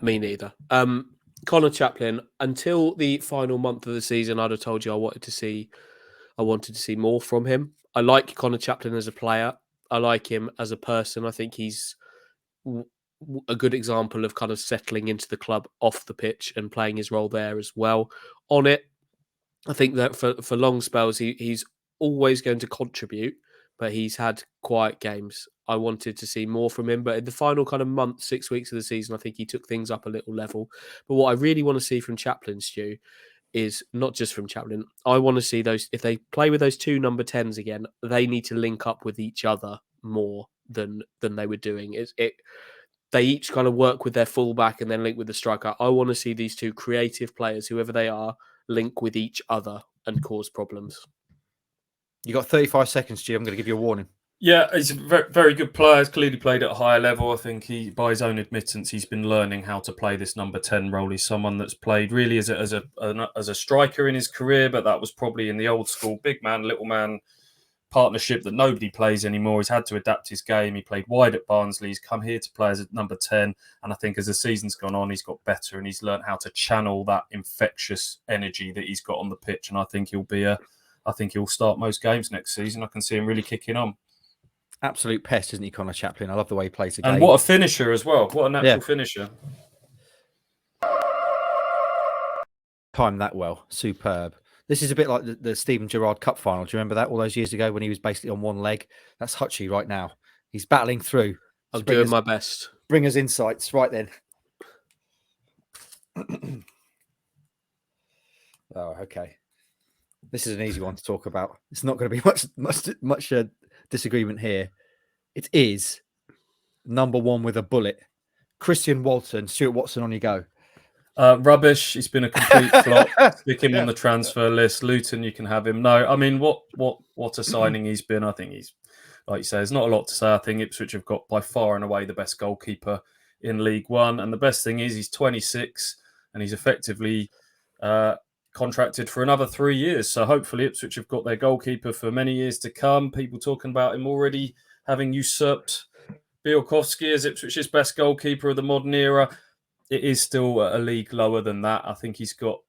Me neither. Conor Chaplin, until the final month of the season, I'd have told you I wanted to see more from him. I like Conor Chaplin as a player. I like him as a person. I think he's a good example of kind of settling into the club off the pitch and playing his role there as well. On it, I think that for long spells, he's always going to contribute, but he's had quiet games. I wanted to see more from him, but in the final kind of month, 6 weeks of the season, I think he took things up a little level. But what I really want to see from Chaplin, Stu, is not just from Chaplin. I want to see those, if they play with those two number 10s again, they need to link up with each other more than they were doing. They each kind of work with their fullback and then link with the striker. I want to see these two creative players, whoever they are, link with each other and cause problems. You got 35 seconds, Stu. I'm going to give you a warning. Yeah, he's a very, very good player. He's clearly played at a higher level. I think by his own admittance, he's been learning how to play this number 10 role. He's someone that's played really as a striker in his career, but that was probably in the old school big man, little man partnership that nobody plays anymore. He's had to adapt his game. He played wide at Barnsley. He's come here to play as a number 10. And I think as the season's gone on, he's got better and he's learned how to channel that infectious energy that he's got on the pitch. And I think he'll start most games next season. I can see him really kicking on. Absolute pest, isn't he, Conor Chaplin? I love the way he plays the game. And what a finisher as well. What a natural finisher. Timed that well. Superb. This is a bit like the Steven Gerrard Cup final. Do you remember that all those years ago when he was basically on one leg? That's Hutchie right now. He's battling through. I'm doing my best. Bring us insights. Right then. Oh, okay. This is an easy one to talk about. It's not going to be much disagreement here. It is number one with a bullet. Christian Walton, Stuart Watson, on you go. Rubbish. He's been a complete flop. Stick him on the transfer list. Luton, you can have him. No, I mean, what a signing he's been. I think he's, like you say, there's not a lot to say. I think Ipswich have got by far and away the best goalkeeper in League One. And the best thing is he's 26 and he's effectively contracted for another 3 years. So hopefully Ipswich have got their goalkeeper for many years to come. People talking about him already having usurped Bielkowski as Ipswich's best goalkeeper of the modern era. It is still a league lower than that. I think he's still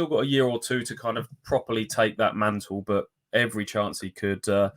got a year or two to kind of properly take that mantle, but every chance he could. I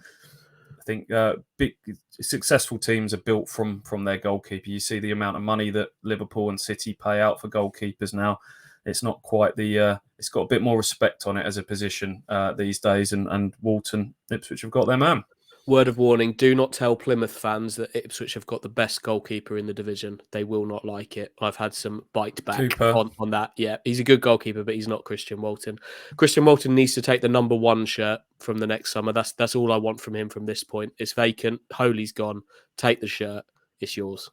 think big successful teams are built from their goalkeeper. You see the amount of money that Liverpool and City pay out for goalkeepers now. It's not quite it's got a bit more respect on it as a position these days, and Walton, Ipswich have got their man. Word of warning, do not tell Plymouth fans that Ipswich have got the best goalkeeper in the division. They will not like it. I've had some bite back on that. Yeah, he's a good goalkeeper, but he's not Christian Walton. Christian Walton needs to take the number 1 shirt from the next summer. That's all I want from him from this point. It's vacant. Holy's gone. Take the shirt. It's yours.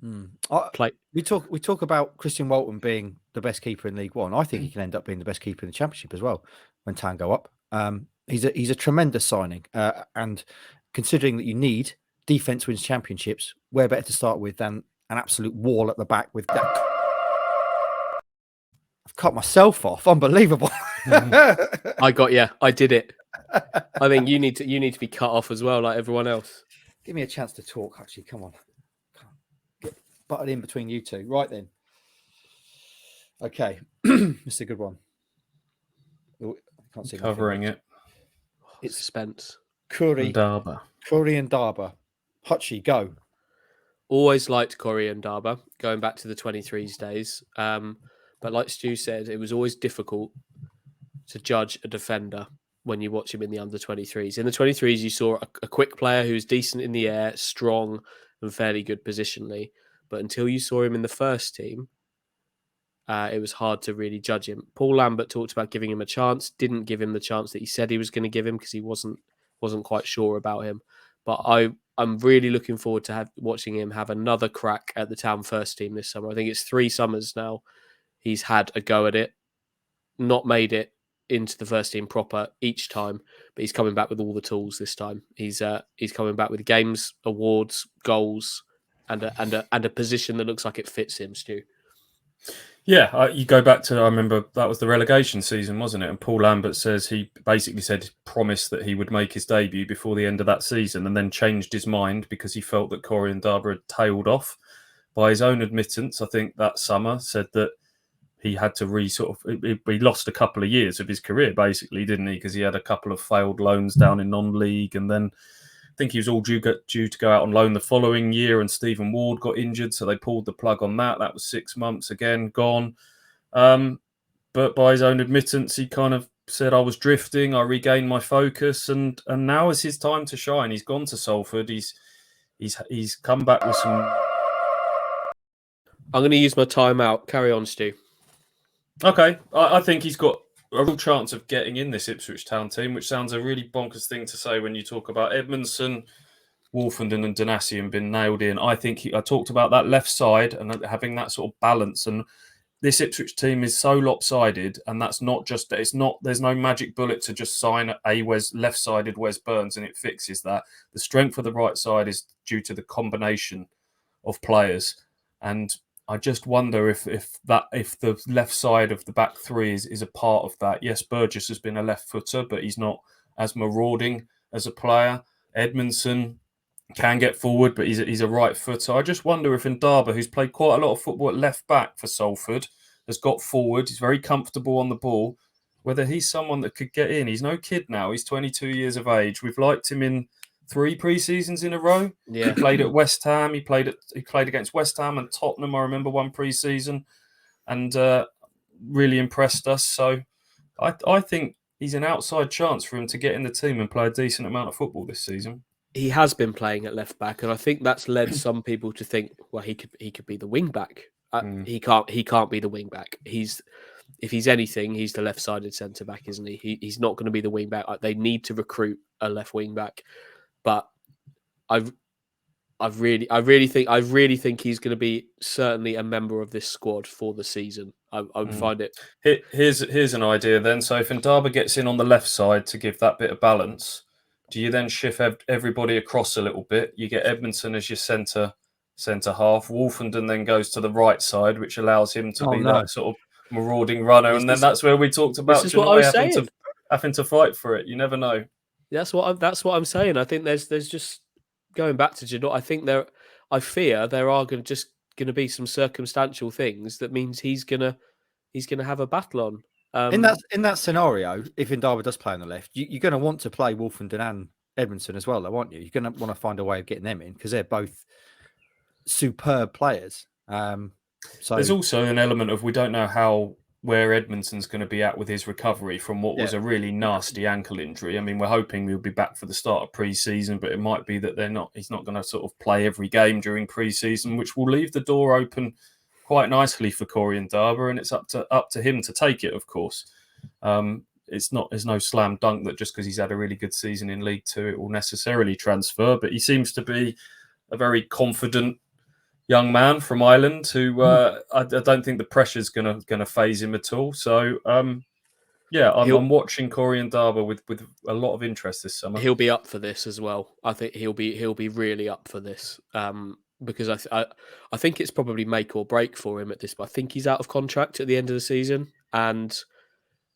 We talk about Christian Walton being the best keeper in League One. I think he can end up being the best keeper in the Championship as well when Town go up. He's a tremendous signing, and considering that you need defense wins championships, where better to start with than an absolute wall at the back with that. I've cut myself off. Unbelievable. I got you. I did it. I think you need to be cut off as well, like everyone else. Give me a chance to talk. Actually, come on. Get butted in between you two. Right then. Okay, it's a good one. I can't see covering it. It's suspense. Corrie Ndaba. Hutchie, go. Always liked Corrie Ndaba, going back to the 23s days. But like Stu said, it was always difficult to judge a defender when you watch him in the under 23s. In the 23s, you saw a quick player who's decent in the air, strong, and fairly good positionally. But until you saw him in the first team, it was hard to really judge him. Paul Lambert talked about giving him a chance, didn't give him the chance that he said he was going to give him because he wasn't quite sure about him. But I'm really looking forward to watching him have another crack at the Town first team this summer. I think it's 3 summers now he's had a go at it, not made it into the first team proper each time, but he's coming back with all the tools this time. He's coming back with games, awards, goals, and a position that looks like it fits him, Stu. Yeah, you go back to, I remember that was the relegation season, wasn't it? And Paul Lambert says he basically promised that he would make his debut before the end of that season and then changed his mind because he felt that Corrie Ndaba had tailed off. By his own admittance, I think that summer said that he had to he lost a couple of years of his career, basically, didn't he? Because he had a couple of failed loans down in non-league, and then I think he was all due to go out on loan the following year, and Stephen Ward got injured, so they pulled the plug on that. That was 6 months again, gone. But by his own admittance, he kind of said, I was drifting, I regained my focus, and now is his time to shine. He's gone to Salford. He's come back with some... I'm going to use my timeout. Carry on, Stu. Okay, I think he's got a real chance of getting in this Ipswich Town team, which sounds a really bonkers thing to say when you talk about Edmondson, Woolfenden and Donacien been nailed in. I think I talked about that left side and having that sort of balance, and this Ipswich team is so lopsided, and that's not just, there's no magic bullet to just sign a left-sided Wes Burns and it fixes that. The strength of the right side is due to the combination of players, and I just wonder if the left side of the back three is a part of that. Yes, Burgess has been a left footer, but he's not as marauding as a player. Edmondson can get forward, but he's a right footer. I just wonder if Ndaba, who's played quite a lot of football at left back for Salford, has got forward. He's very comfortable on the ball. Whether he's someone that could get in. He's no kid now. He's 22 years of age. We've liked him in 3 pre-seasons in a row. Yeah. He played at West Ham. He played against West Ham and Tottenham. I remember one pre-season, and really impressed us. So I think he's an outside chance for him to get in the team and play a decent amount of football this season. He has been playing at left back, and I think that's led some people to think, well, he could be the wing back. He can't be the wing back. If he's anything, he's the left-sided centre back, isn't he? He's not going to be the wing back. They need to recruit a left wing back. But I really think he's going to be certainly a member of this squad for the season. I would find it. Here's an idea then. So if Ndaba gets in on the left side to give that bit of balance, do you then shift everybody across a little bit? You get Edmondson as your centre half. Woolfenden then goes to the right side, which allows him to be that sort of marauding runner. And then that's where we talked about Janoi having to fight for it. You never know. That's what I'm saying. I think there's just going back to Janoi. I fear there are going to be some circumstantial things that means he's gonna have a battle on. In that scenario, if Ndaba does play on the left, you're going to want to play Woolfenden and Edmondson as well, though, aren't you? You're going to want to find a way of getting them in because they're both superb players. So there's also an element of we don't know where Edmondson's going to be at with his recovery from what was a really nasty ankle injury. I mean, we're hoping he'll be back for the start of pre-season, but it might be that he's not going to sort of play every game during pre-season, which will leave the door open quite nicely for Corrie Ndaba, and it's up to him to take it, of course. There's no slam dunk that just because he's had a really good season in League Two, it will necessarily transfer, but he seems to be a very confident young man from Ireland who I don't think the pressure's going to phase him at all. So, I'm watching Corrie Ndaba with a lot of interest this summer. He'll be up for this as well. I think he'll be really up for this because I think it's probably make or break for him at this. But I think he's out of contract at the end of the season, and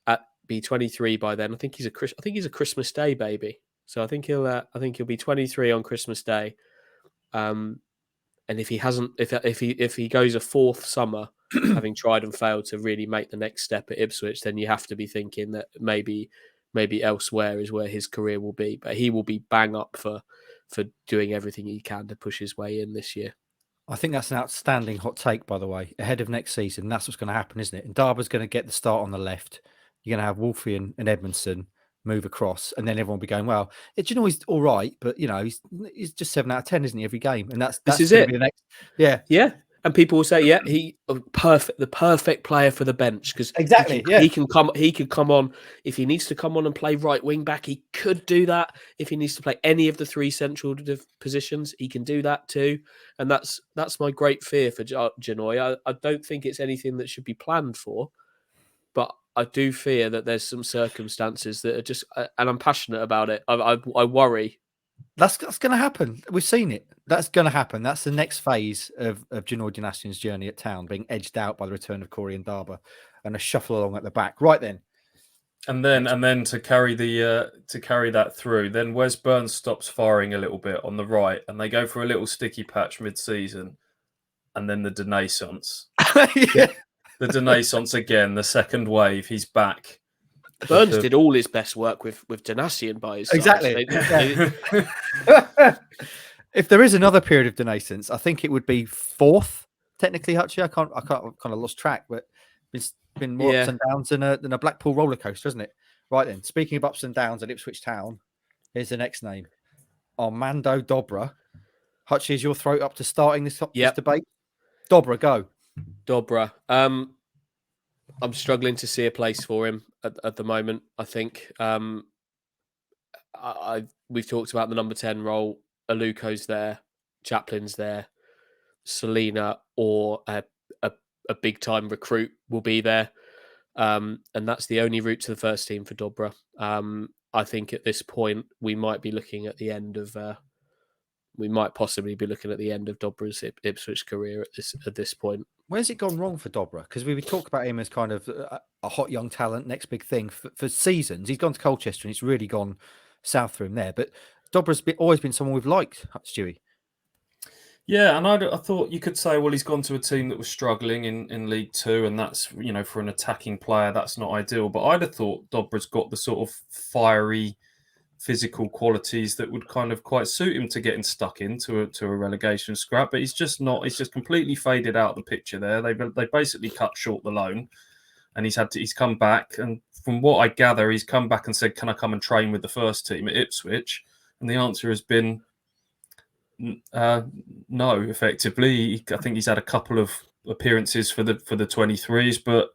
at be 23 by then. I think he's a Christmas Day baby. So I think he'll be 23 on Christmas Day. And if he goes a fourth summer, having tried and failed to really make the next step at Ipswich, then you have to be thinking that maybe elsewhere is where his career will be. But he will be bang up for doing everything he can to push his way in this year. I think that's an outstanding hot take, by the way. Ahead of next season, that's what's going to happen, isn't it? And Ndaba's going to get the start on the left. You're going to have Wolfie and Edmondson move across, and then everyone will be going, well, he's all right, but he's just 7 out of 10, isn't he, every game? And that's this is it. The next, yeah. And people will say, the perfect player for the bench because exactly, he can come on if he needs to come on and play right wing back. He could do that if he needs to play any of the three central positions. He can do that too, and that's my great fear for Janoi. I don't think it's anything that should be planned for, but I do fear that there's some circumstances that are just, and I'm passionate about it. I worry. That's going to happen. We've seen it. That's going to happen. That's the next phase of Janoi Donacien's journey at Town, being edged out by the return of Corrie Ndaba and a shuffle along at the back. Right then. And then to carry that through, then Wes Burns stops firing a little bit on the right, and they go for a little sticky patch mid-season, and then the Donacien. The Donacien again, the second wave, he's back. Burns did all his best work with Donacien by his side. Exactly. If there is another period of Donacien, I think it would be fourth, technically, Hutchie. I kind of lost track, but it's been more ups and downs than a Blackpool roller coaster, hasn't it? Right then, speaking of ups and downs at Ipswich Town, here's the next name. Armando Dobra. Hutchie, is your throat up to starting this debate? Dobra, go. Dobra. I'm struggling to see a place for him at the moment. I think we've talked about the number 10 role. Aluko's there, Chaplin's there, Selena or a big time recruit will be there, and that's the only route to the first team for Dobra. I think at this point we might be looking at the end of. We might possibly be looking at the end of Dobra's Ipswich career at this point. Where's it gone wrong for Dobra? Because we talk about him as kind of a hot young talent, next big thing for seasons. He's gone to Colchester and it's really gone south for him there. But Dobra's always been someone we've liked, Stewie. Yeah, and I thought you could say, well, he's gone to a team that was struggling in League Two, and that's, for an attacking player, that's not ideal. But I'd have thought Dobra's got the sort of fiery, physical qualities that would kind of quite suit him to getting stuck into a relegation scrap, but he's just not. He's just completely faded out the picture there. They basically cut short the loan, and he's come back, and from what I gather, he's come back and said, "Can I come and train with the first team at Ipswich?" And the answer has been no. Effectively, I think he's had a couple of appearances for the 23s, but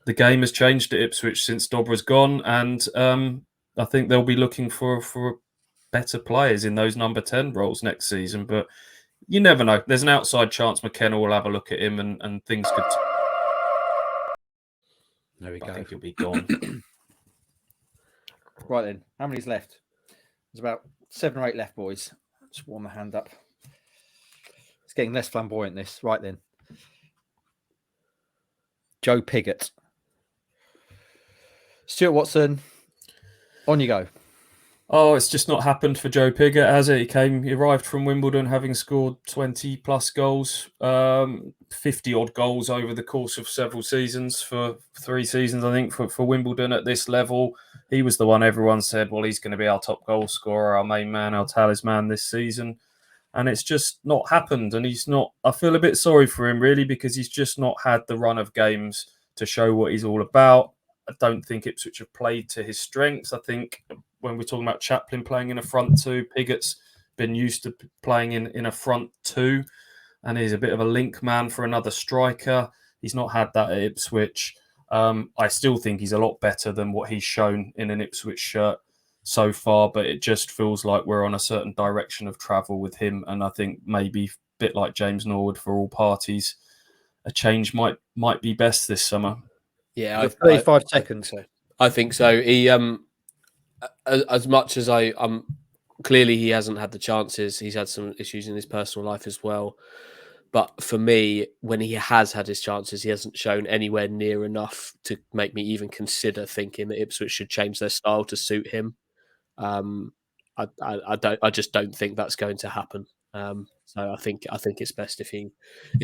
the game has changed at Ipswich since Dobra's gone, and I think they'll be looking for better players in those number 10 roles next season. But you never know. There's an outside chance McKenna will have a look at him and things could... There we go. I think he'll be gone. Right then, how many's left? There's about 7 or 8 left, boys. Just warm the hand up. It's getting less flamboyant, this. Right then. Joe Pigott. Stuart Watson, on you go. Oh, it's just not happened for Joe Pigott, has it? He arrived from Wimbledon having scored 20 plus goals, 50 odd goals over the course of several seasons, for 3 seasons, I think, for Wimbledon at this level. He was the one everyone said, well, he's going to be our top goal scorer, our main man, our talisman this season. And it's just not happened. And he's not, I feel a bit sorry for him, really, because he's just not had the run of games to show what he's all about. I don't think Ipswich have played to his strengths. I think when we're talking about Chaplin playing in a front 2, Pigott's been used to playing in a front 2, and he's a bit of a link man for another striker. He's not had that at Ipswich. I still think he's a lot better than what he's shown in an Ipswich shirt so far, but it just feels like we're on a certain direction of travel with him, and I think maybe a bit like James Norwood for all parties, a change might be best this summer. Yeah, 35 seconds. I think so. He, as much as clearly he hasn't had the chances. He's had some issues in his personal life as well. But for me, when he has had his chances, he hasn't shown anywhere near enough to make me even consider thinking that Ipswich should change their style to suit him. I just don't think that's going to happen. So I think it's best if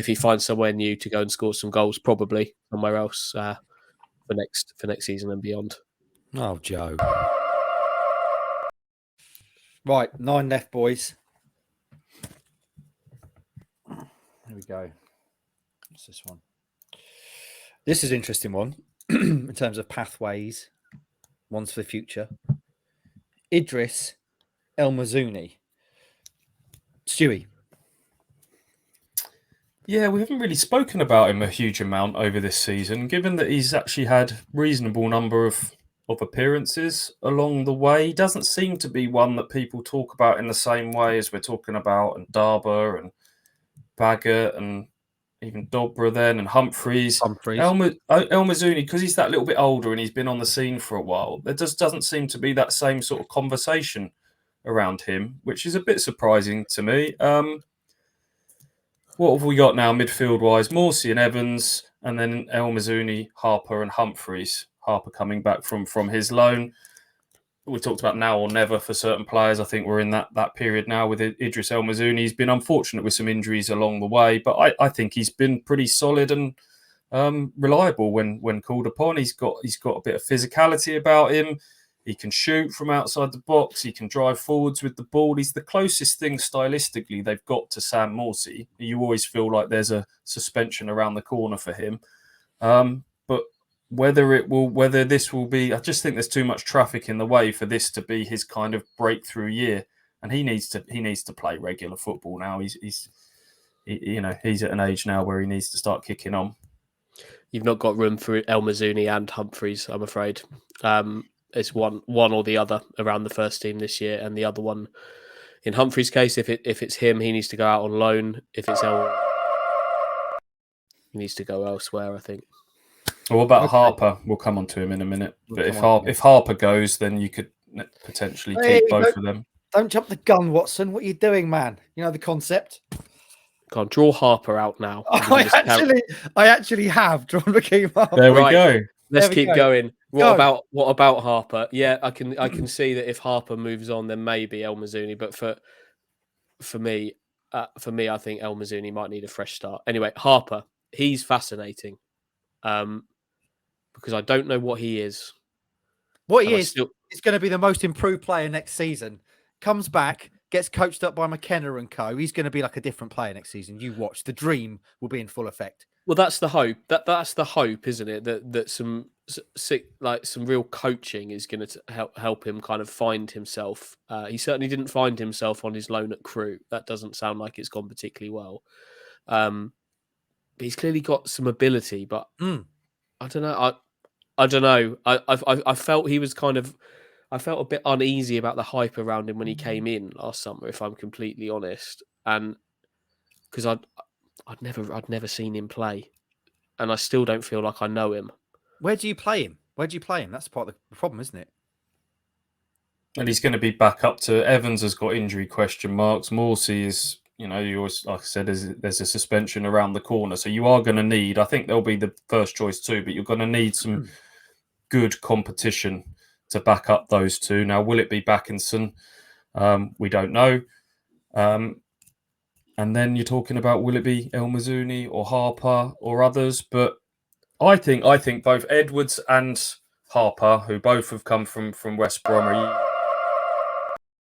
he finds somewhere new to go and score some goals, probably somewhere else for next season and beyond. Oh, Joe. Right, 9 left, boys. Here we go. What's this one? This is an interesting one in terms of pathways. One's for the future. Idris El Mizouni. Stewie. Yeah, we haven't really spoken about him a huge amount over this season, given that he's actually had reasonable number of appearances along the way. He doesn't seem to be one that people talk about in the same way as we're talking about Ndaba and Baggott and even Dobra then and Humphreys. El Mizouni, because he's that little bit older and he's been on the scene for a while, there just doesn't seem to be that same sort of conversation around him, which is a bit surprising to me. What have we got now midfield-wise? Morsy and Evans, and then El Mizouni, Harper and Humphreys. Harper coming back from his loan. We talked about now or never for certain players. I think we're in that period now with Idris El Mizouni. He's been unfortunate with some injuries along the way, but I think he's been pretty solid and reliable when called upon. He's got a bit of physicality about him. He can shoot from outside the box. He can drive forwards with the ball. He's the closest thing stylistically they've got to Sam Morsy. You always feel like there's a suspension around the corner for him. But whether this will be, I just think there's too much traffic in the way for this to be his kind of breakthrough year. And he needs to play regular football now. He's at an age now where he needs to start kicking on. You've not got room for El Mizouni and Humphreys, I'm afraid. It's one or the other around the first team this year, and the other one, in Humphreys' case, if it's him, he needs to go out on loan. If it's El, he needs to go elsewhere, I think. Well, what about Harper? We'll come on to him in a minute. But if Harper goes, then you could potentially keep both of them. Don't jump the gun, Watson. What are you doing, man? You know the concept. Can't draw Harper out now. I actually have drawn Rakeem Harper. There we go. Let's keep going. What about Harper? Yeah, I can see that if Harper moves on, then maybe El Mizouni. But for me, I think El Mizouni might need a fresh start. Anyway, Harper, he's fascinating, because I don't know what he is. What he is going to be the most improved player next season. Comes back, gets coached up by McKenna and co. He's going to be like a different player next season. You watch. The dream will be in full effect. Well, that's the hope. That's the hope, isn't it? That some real coaching is going to help him kind of find himself. He certainly didn't find himself on his loan at Crewe. That doesn't sound like it's gone particularly well. But he's clearly got some ability. But I don't know. I don't know. I felt he was kind of. I felt a bit uneasy about the hype around him when he came in last summer, if I'm completely honest, and because I'd never seen him play, and I still don't feel like I know him. Where do you play him? That's part of the problem, isn't it? And he's going to be back up to Evans has got injury question marks. Morsy is, you always, like I said, there's a suspension around the corner. So you are going to need, I think they'll be the first choice too, but you're going to need some good competition to back up those two. Now, will it be Bakinson? We don't know. And then you're talking about, will it be El Mizouni or Harper or others? But I think both Edwards and Harper, who both have come from West Brom,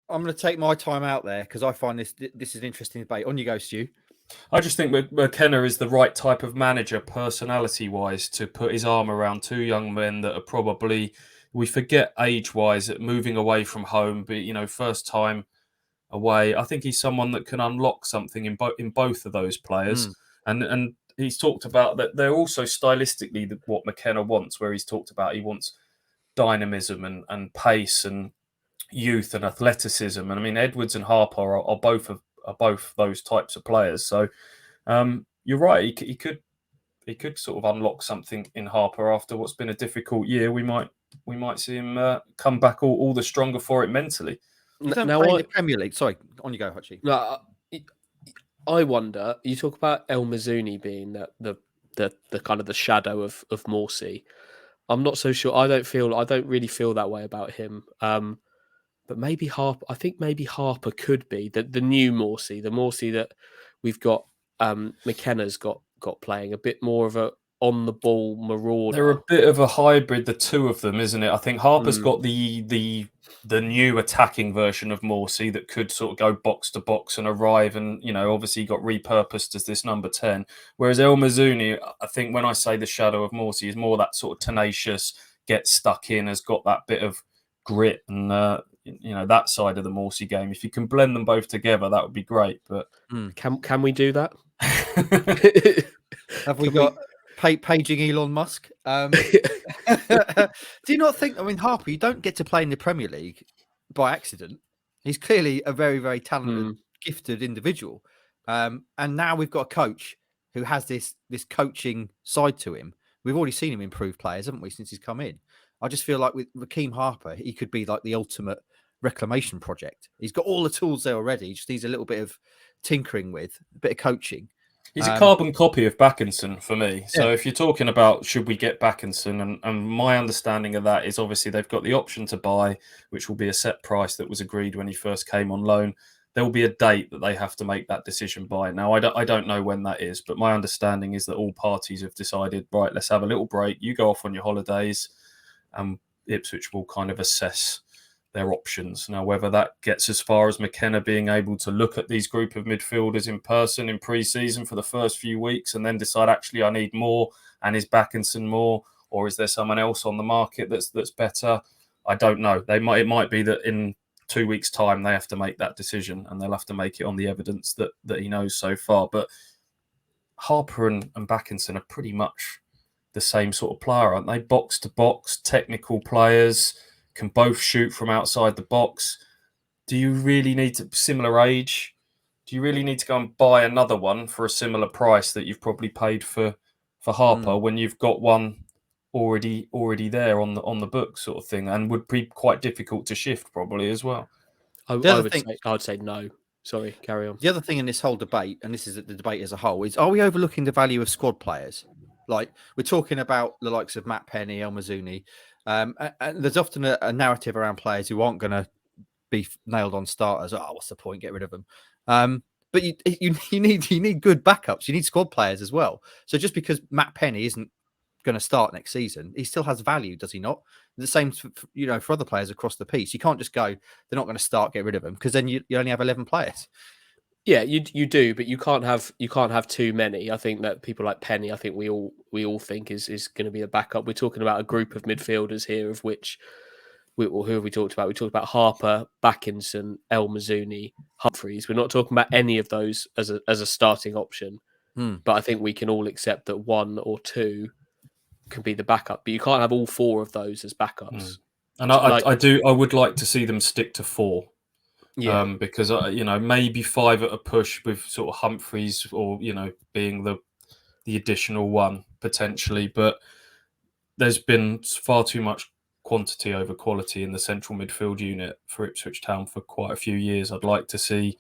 I'm going to take my time out there because I find this is an interesting debate. On you go, Stu. I just think McKenna is the right type of manager, personality-wise, to put his arm around two young men that are probably, we forget age-wise, moving away from home, but first time away. I think he's someone that can unlock something in both of those players, and he's talked about that they're also stylistically what McKenna wants, where he's talked about he wants dynamism and pace and youth and athleticism. And I mean, Edwards and Harper are both those types of players. So you're right. He could sort of unlock something in Harper after what's been a difficult year. We might see him come back all the stronger for it mentally. Now, play in the Premier League. Sorry, on you go, Hutchie. No, I wonder. You talk about El Mizouni being the kind of the shadow of Morsy. I'm not so sure. I don't really feel that way about him. But maybe Harper. I think maybe Harper could be the new Morsy, the Morsy that we've got. McKenna's got playing a bit more of a on the ball marauder. They're a bit of a hybrid, the two of them, isn't it? I think Harper's got the new attacking version of Morsy that could sort of go box to box and arrive, and obviously got repurposed as this number 10. Whereas El Mizouni, I think when I say the shadow of Morsy, is more that sort of tenacious, get stuck in, has got that bit of grit and that side of the Morsy game. If you can blend them both together, that would be great. But can we do that? Have we got paging Elon Musk? Do you not think? I mean, Harper, you don't get to play in the Premier League by accident. He's clearly a very, very talented, gifted individual. And now we've got a coach who has this coaching side to him. We've already seen him improve players, haven't we, since he's come in? I just feel like with Rakeem Harper, he could be like the ultimate reclamation project. He's got all the tools there already. He just needs a little bit of tinkering with, a bit of coaching. He's a carbon copy of Bakinson for me. So if you're talking about should we get Bakinson, and my understanding of that is obviously they've got the option to buy, which will be a set price that was agreed when he first came on loan. There will be a date that they have to make that decision by. Now, I don't know when that is, but my understanding is that all parties have decided, right, let's have a little break. You go off on your holidays, and Ipswich will kind of assess their options. Now, whether that gets as far as McKenna being able to look at these group of midfielders in person in pre-season for the first few weeks and then decide, actually, I need more, and is Bakinson more, or is there someone else on the market that's better? I don't know. It might be that in 2 weeks' time they have to make that decision, and they'll have to make it on the evidence that he knows so far. But Harper and Bakinson are pretty much the same sort of player, aren't they? Box to box, technical players, can both shoot from outside the box. Do you really need to, similar age, do you really need to go and buy another one for a similar price that you've probably paid for Harper when you've got one already there on the book sort of thing, and would be quite difficult to shift probably as well? I would say no. Sorry, carry on. The other thing in this whole debate, and this is the debate as a whole, is are we overlooking the value of squad players? Like, we're talking about the likes of Matt Penney, El Mizouni. And there's often a narrative around players who aren't going to be nailed on starters. Oh, what's the point? Get rid of them. But you need good backups. You need squad players as well. So just because Matt Penney isn't going to start next season, he still has value, does he not? The same, for other players across the piece. You can't just go, they're not going to start, get rid of them, because then you only have 11 players. Yeah, you do, but you can't have too many. I think that people like Penney, I think we all think is going to be a backup. We're talking about a group of midfielders here, of which who have we talked about? We talked about Harper, Bakinson, El Mizouni, Humphreys. We're not talking about any of those as a starting option. But I think we can all accept that one or two can be the backup. But you can't have all four of those as backups. And I would like to see them stick to 4. Yeah, Because maybe 5 at a push with sort of Humphreys or being the additional one potentially, but there's been far too much quantity over quality in the central midfield unit for Ipswich Town for quite a few years. I'd like to see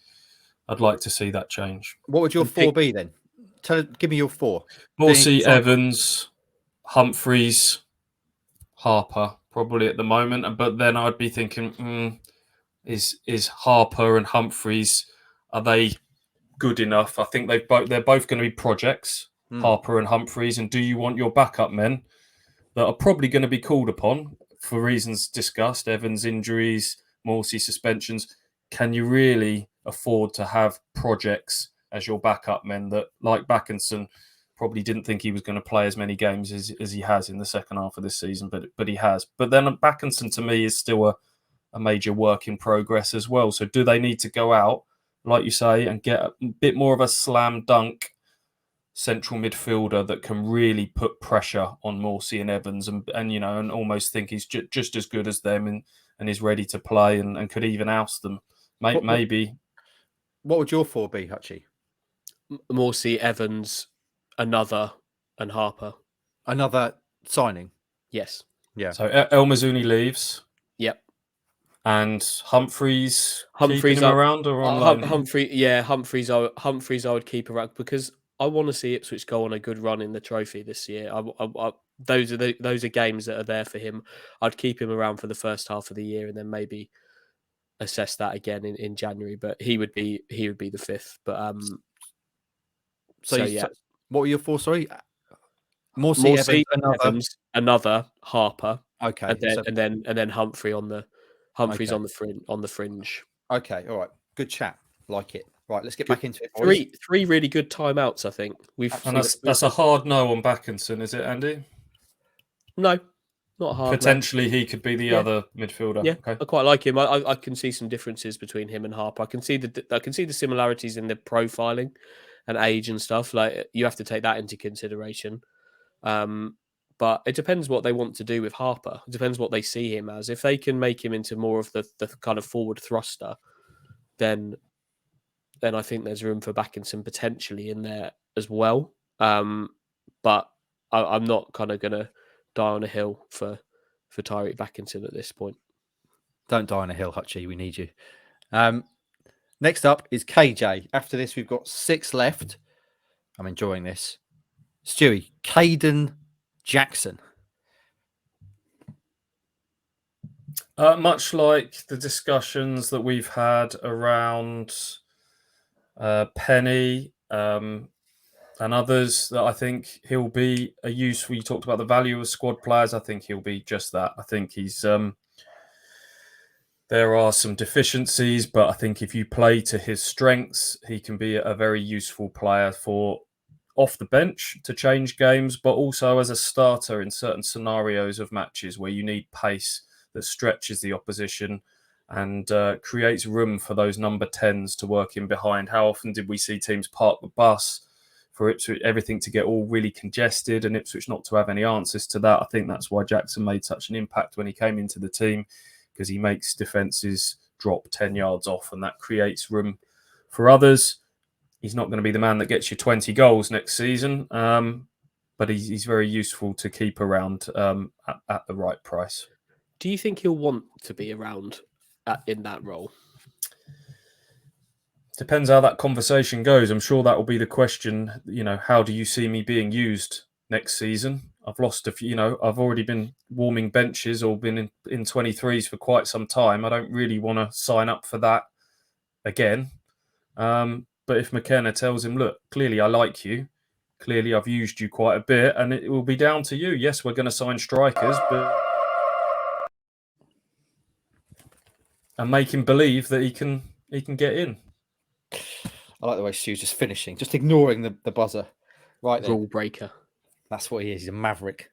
that change. What would your 4 be then? Give me your 4. Morsy, Evans, Humphreys, Harper probably at the moment, but then I'd be thinking, is Harper and Humphreys, are they good enough? I think they're both going to be projects, Harper and Humphreys, and do you want your backup men that are probably going to be called upon for reasons discussed, Evans injuries, Morsy suspensions? Can you really afford to have projects as your backup men that, like Bakinson, probably didn't think he was going to play as many games as he has in the second half of this season, but he has. But then Bakinson to me is still a major work in progress as well. So do they need to go out, like you say, and get a bit more of a slam dunk central midfielder that can really put pressure on Morsy and Evans and almost think he's just as good as them and is ready to play and could even oust them? Maybe. What would your 4 be, Hutchie? Morsy, Evans, another, and Harper. Another signing? Yes. Yeah. So El Mizouni leaves. Yep. And Humphreys keeping him around or on loan? Humphreys I would keep around because I want to see Ipswich go on a good run in the trophy this year. Those are games that are there for him. I'd keep him around for the first half of the year and then maybe assess that again in January. But he would be the 5th. But So what were your 4? Sorry, Morsy, Evans, another Harper. Okay, and then Humphreys on the fringe. Okay, all right, good chat. Like it. Right, let's get back into it, boys. Three really good timeouts, I think. That's a hard no on Bakinson, is it, Andy? No, not hard. Potentially, he could be the other midfielder. Yeah, okay. I quite like him. I can see some differences between him and Harper. I can see the similarities in the profiling and age and stuff. Like you have to take that into consideration. But it depends what they want to do with Harper. It depends what they see him as. If they can make him into more of the kind of forward thruster, then I think there's room for Bakinson potentially in there as well. But I'm not kind of going to die on a hill for Tyreeq Bakinson at this point. Don't die on a hill, Hutchie. We need you. Next up is KJ. After this, we've got 6 left. I'm enjoying this. Stewie, Kayden Jackson. Much like the discussions that we've had around Penney and others, that I think he'll be a useful. You talked about the value of squad players. I think he'll be just that. I think he's. There are some deficiencies, but I think if you play to his strengths, he can be a very useful player for off the bench to change games, but also as a starter in certain scenarios of matches where you need pace that stretches the opposition and creates room for those number 10s to work in behind. How often did we see teams park the bus for Ipswich, everything to get all really congested and Ipswich not to have any answers to that? I think that's why Jackson made such an impact when he came into the team, because he makes defences drop 10 yards off and that creates room for others. He's not going to be the man that gets you 20 goals next season, but he's very useful to keep around at the right price. Do you think he'll want to be around in that role? Depends how that conversation goes. I'm sure that will be the question. How do you see me being used next season? I've lost a few. I've already been warming benches or been in 23s for quite some time. I don't really want to sign up for that again. But if McKenna tells him, look, clearly I like you. Clearly I've used you quite a bit and it will be down to you. Yes, we're going to sign strikers, but and make him believe that he can get in. I like the way Stu's just finishing, just ignoring the buzzer. Right then. Rule breaker. That's what he is. He's a maverick.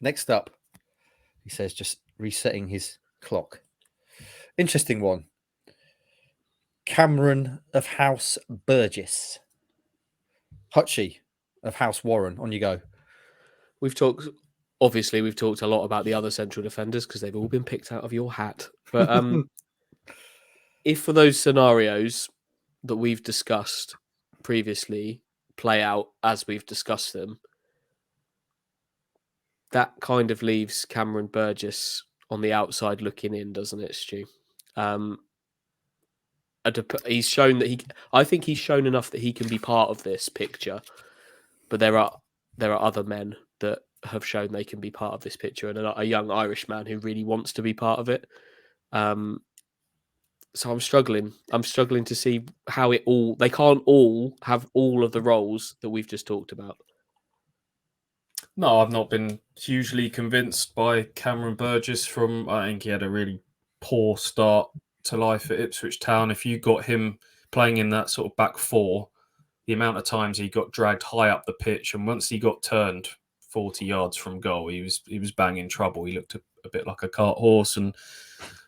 Next up, he says, just resetting his clock. Interesting one. Cameron of House Burgess. Hutchie of House Warren. On you go. We've talked obviously we've talked a lot about the other central defenders because they've all been picked out of your hat. But if for those scenarios that we've discussed previously play out as we've discussed them, that kind of leaves Cameron Burgess on the outside looking in, doesn't it, Stu? He's shown that I think he's shown enough that he can be part of this picture, but there are other men that have shown they can be part of this picture, and a young Irish man who really wants to be part of it. So I'm struggling to see how they can't all have all of the roles that we've just talked about. No, I've not been hugely convinced by Cameron Burgess. I think he had a really poor start to life at Ipswich Town. If you got him playing in that sort of back four, the amount of times he got dragged high up the pitch, and once he got turned 40 yards from goal, he was banging trouble. He looked a bit like a cart horse, and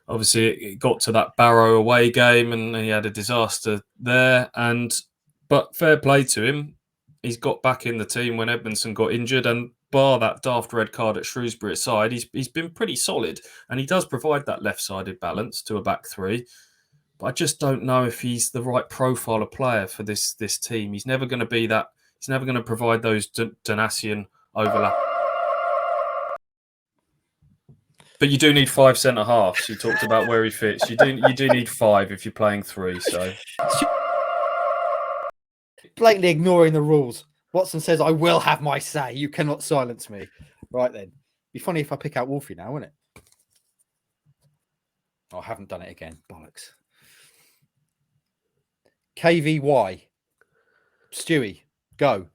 obviously it got to that Barrow away game, and he had a disaster there. But fair play to him, he's got back in the team when Edmondson got injured, and bar that daft red card at Shrewsbury aside, he's been pretty solid, and he does provide that left-sided balance to a back three. But I just don't know if he's the right profile of player for this team. He's never going to be that. He's never going to provide those Donacien overlap. But you do need 5 centre halves. You talked about where he fits. You do need 5 if you're playing 3. So blatantly ignoring the rules. Watson says, "I will have my say. You cannot silence me." Right then, be funny if I pick out Wolfie now, wouldn't it? Oh, I haven't done it again. Bollocks. KVY. Stewie, go.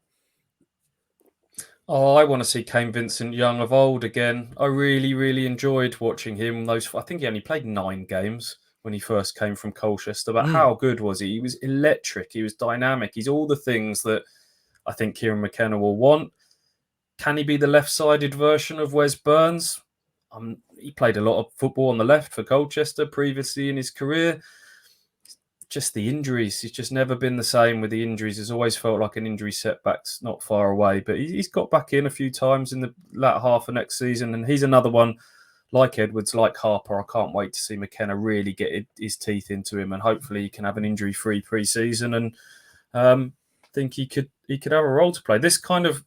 I want to see Kane Vincent-Young of old again. I really, really enjoyed watching him. I think he only played 9 games when he first came from Colchester. But how good was he? He was electric. He was dynamic. He's all the things that I think Kieran McKenna will want. Can he be the left-sided version of Wes Burns? He played a lot of football on the left for Colchester previously in his career. Just the injuries. He's just never been the same with the injuries. It's always felt like an injury setback's not far away. But he's got back in a few times in the latter half of next season. And he's another one, like Edwards, like Harper. I can't wait to see McKenna really get his teeth into him. And hopefully he can have an injury-free pre-season. And I think he could have a role to play. This kind of,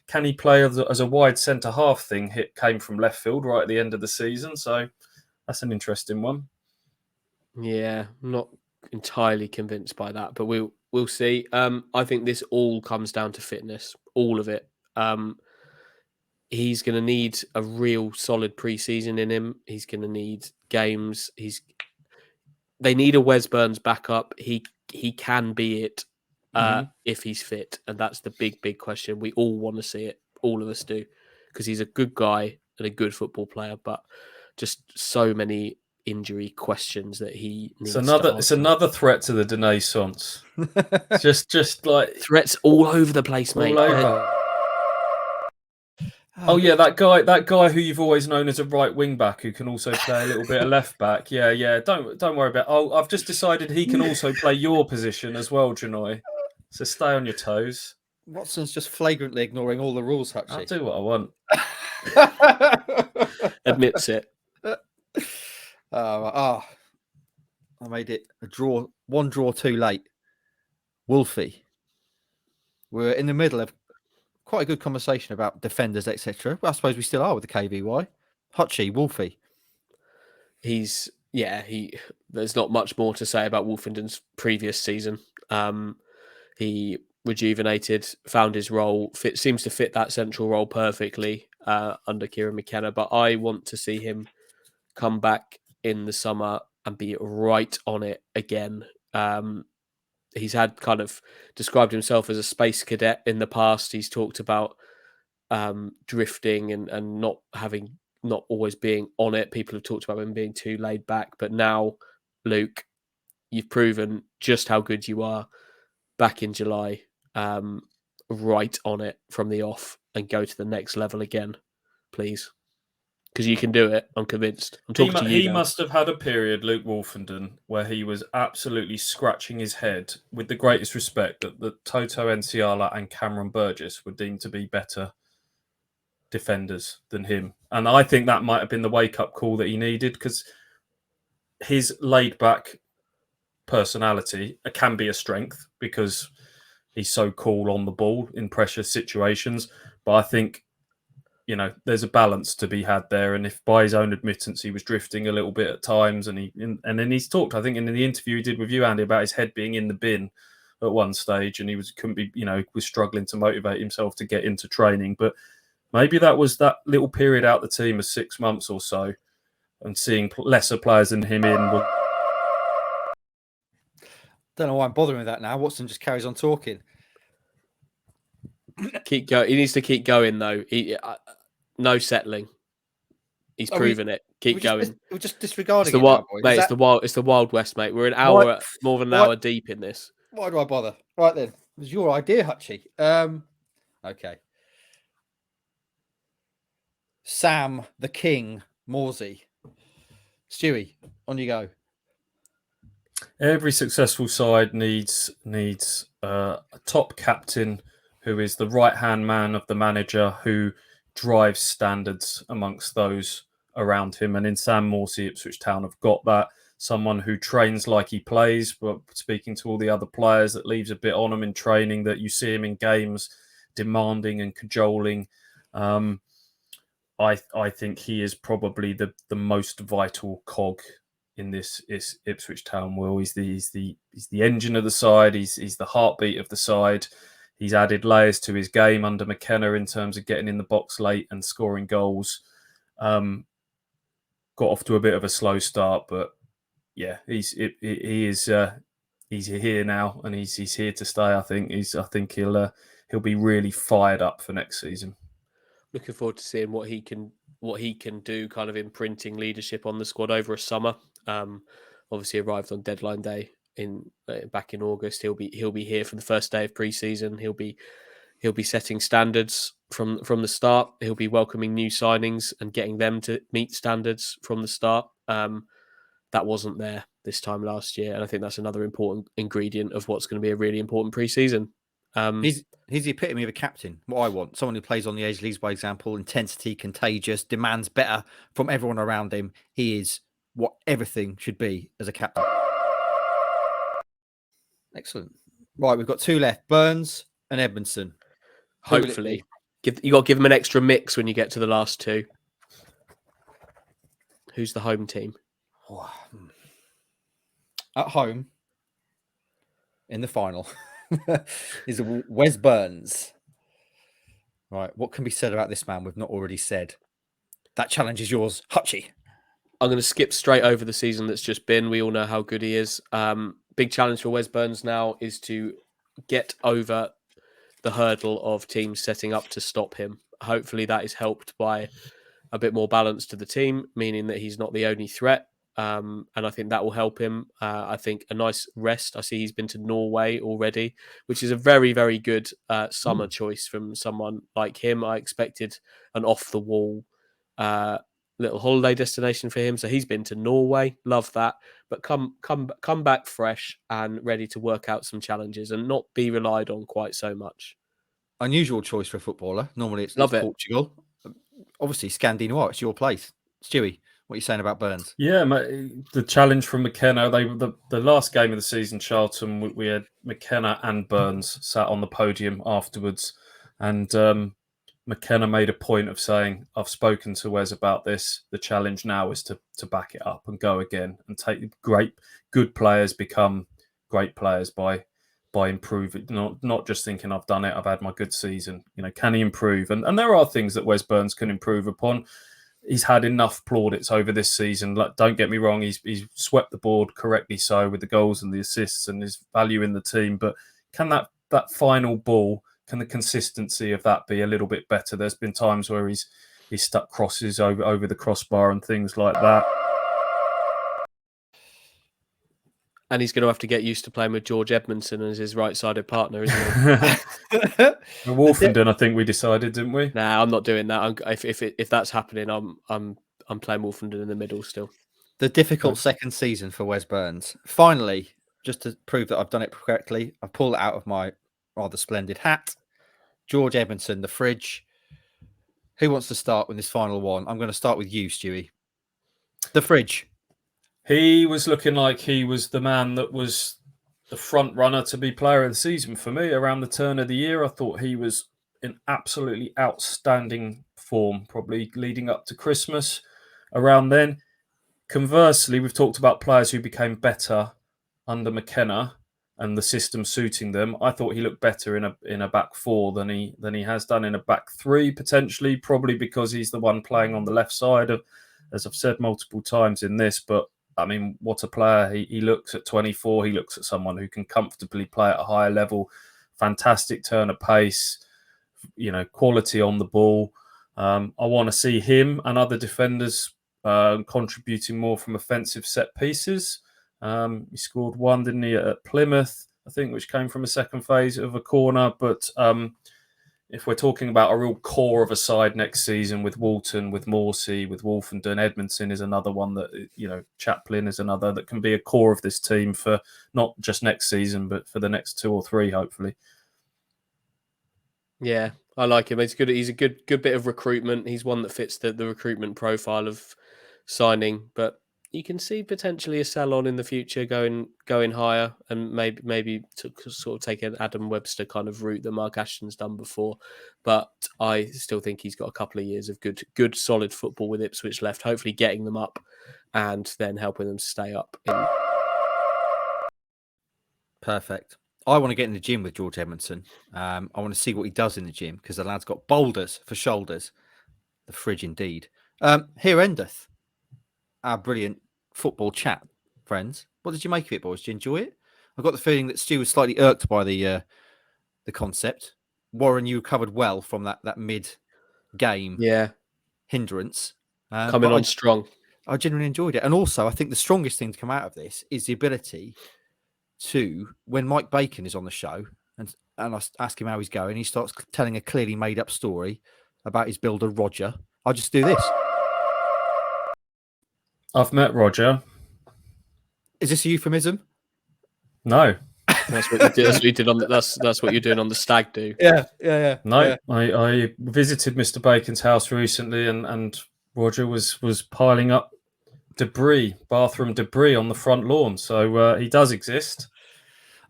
can he play as a wide centre-half thing came from left field right at the end of the season. So that's an interesting one. Yeah, I'm not entirely convinced by that, but we'll see. I think this all comes down to fitness, all of it. He's going to need a real solid pre-season in him. He's going to need games. They need a Wes Burns backup. He can be it if he's fit, and that's the big question. We all want to see it. All of us do, because he's a good guy and a good football player, but just so many injury questions that he needs. It's another threat to the Donacien. just like threats all over the place, mate. Oh yeah, that guy who you've always known as a right wing back who can also play a little bit of left back. Yeah. Don't worry about. Oh, I've just decided he can also play your position as well, Janoi. So stay on your toes. Watson's just flagrantly ignoring all the rules, Hutchie. I'll do what I want. Admits it. I made it a draw. 1 draw too late. Wolfie. We're in the middle of quite a good conversation about defenders, etc. Well, I suppose we still are with the KVY. Hutchie, Wolfie. There's not much more to say about Woolfenden's previous season. He rejuvenated, found his role, seems to fit that central role perfectly under Kieran McKenna. But I want to see him come back in the summer and be right on it again. He's had kind of described himself as a space cadet in the past. He's talked about drifting and not always being on it. People have talked about him being too laid back. But now, Luke, you've proven just how good you are back in July. Right on it from the off and go to the next level again, please. Because you can do it. I'm convinced. I'm talking to you. He must have had a period, Luke Woolfenden, where he was absolutely scratching his head with the greatest respect that Toto Nsiala and Cameron Burgess were deemed to be better defenders than him. And I think that might have been the wake-up call that he needed, because his laid-back personality can be a strength because he's so cool on the ball in pressure situations. But I think, there's a balance to be had there. And if by his own admittance, he was drifting a little bit at times, and then he's talked, I think, in the interview he did with you, Andy, about his head being in the bin at one stage, and he was struggling to motivate himself to get into training. But maybe that was that little period out the team of 6 months or so, and seeing lesser players than him in. Don't know why I'm bothering with that now. Watson just carries on talking. Keep going. He needs to keep going, though. No settling. He's proven it. Keep going. We're just disregarding it now, boys. Mate, it's the Wild West, mate. We're more than an hour deep in this. Why do I bother? Right then. It was your idea, Hutchie. Okay. Sam, the King, Morsy. Stewie, on you go. Every successful side needs a top captain who is the right-hand man of the manager, who drives standards amongst those around him. And in Sam Morsy, Ipswich Town have got that. Someone who trains like he plays, but speaking to all the other players, that leaves a bit on him in training, that you see him in games demanding and cajoling. I think he is probably the most vital cog in this Ipswich Town world. He's the engine of the side. He's the heartbeat of the side. He's added layers to his game under McKenna in terms of getting in the box late and scoring goals. Got off to a bit of a slow start, but yeah, he's here now, and he's here to stay. I think he'll be really fired up for next season. Looking forward to seeing what he can do, kind of imprinting leadership on the squad over a summer. Obviously arrived on deadline day back in August. He'll be here for the first day of pre-season. He'll be setting standards from the start. He'll be welcoming new signings and getting them to meet standards from the start. That wasn't there this time last year, and I think that's another important ingredient of what's going to be a really important pre-season. He's the epitome of a captain. What I want, someone who plays on the edge, leads by example, intensity, contagious, demands better from everyone around him. He is what everything should be as a captain. Excellent. Right, we've got two left, Burns and Edmondson. Hopefully. You got to give them an extra mix when you get to the last two. Who's the home team? At home, in the final, is Wes Burns. Right, what can be said about this man we've not already said? That challenge is yours, Hutchie. I'm going to skip straight over the season that's just been. We all know how good he is. Big challenge for Wes Burns now is to get over the hurdle of teams setting up to stop him. Hopefully that is helped by a bit more balance to the team, meaning that he's not the only threat. And I think that will help him. I think a nice rest. I see he's been to Norway already, which is a very, very good summer choice from someone like him. I expected an off-the-wall little holiday destination for him. So he's been to Norway. Love that. But come back fresh and ready to work out some challenges and not be relied on quite so much. Unusual choice for a footballer. Normally it's Portugal. Obviously, Scandinavia, it's your place. Stewie, what are you saying about Burns? Yeah, the challenge from McKenna. The last game of the season, Charlton, we had McKenna and Burns sat on the podium afterwards, and McKenna made a point of saying, "I've spoken to Wes about this. The challenge now is to back it up and go again and take good players become great players by improving, not just thinking I've done it, I've had my good season. Can he improve? And there are things that Wes Burns can improve upon. He's had enough plaudits over this season. Don't get me wrong, he's swept the board correctly so with the goals and the assists and his value in the team. But can that final ball, can the consistency of that be a little bit better? There's been times where he's stuck crosses over the crossbar and things like that. And he's going to have to get used to playing with George Edmondson as his right-sided partner, isn't he? Woolfenden, I think we decided, didn't we? Nah, I'm not doing that. If that's happening, I'm playing Woolfenden in the middle still. The difficult second season for Wes Burns. Finally, just to prove that I've done it correctly, I've pulled it out of my rather splendid hat. George Edmondson, the fridge. Who wants to start with this final one? I'm going to start with you, Stewie. The fridge. He was looking like he was the man that was the front runner to be player of the season for me around the turn of the year. I thought he was in absolutely outstanding form, probably leading up to Christmas around then. Conversely, we've talked about players who became better under McKenna and the system suiting them. I thought he looked better in a back four than he has done in a back three, potentially, probably because he's the one playing on the left side of, as I've said multiple times in this, but I mean, what a player. He looks at 24. He looks at someone who can comfortably play at a higher level. Fantastic turn of pace, quality on the ball. I want to see him and other defenders contributing more from offensive set pieces. He scored one, didn't he, at Plymouth, I think, which came from a second phase of a corner. But if we're talking about a real core of a side next season with Walton, with Morsy, with Woolfenden, Edmondson is another one that, Chaplin is another that can be a core of this team for not just next season, but for the next 2 or 3, hopefully. Yeah, I like him. He's good. He's a good bit of recruitment. He's one that fits the recruitment profile of signing, but you can see potentially a sell on in the future going higher, and maybe to sort of take an Adam Webster kind of route that Mark Ashton's done before. But I still think he's got a couple of years of good solid football with Ipswich left, hopefully getting them up and then helping them stay up. Perfect. I want to get in the gym with George Edmondson. I want to see what he does in the gym because the lad's got boulders for shoulders. The fridge indeed. Here endeth our brilliant football chat, friends. What did you make of it, boys? Did you enjoy it? I got the feeling that Stu was slightly irked by the concept. Warren, you recovered well from that mid-game hindrance. Coming on strong. I genuinely enjoyed it. And also, I think the strongest thing to come out of this is the ability to, when Mike Bacon is on the show, and I ask him how he's going, he starts telling a clearly made-up story about his builder, Roger. I just do this. I've met Roger. Is this a euphemism? No. That's what you did. That's what you did on. That's what you're doing on the stag do. Yeah. No, yeah. I visited Mr. Bacon's house recently, and Roger was piling up bathroom debris on the front lawn. So he does exist.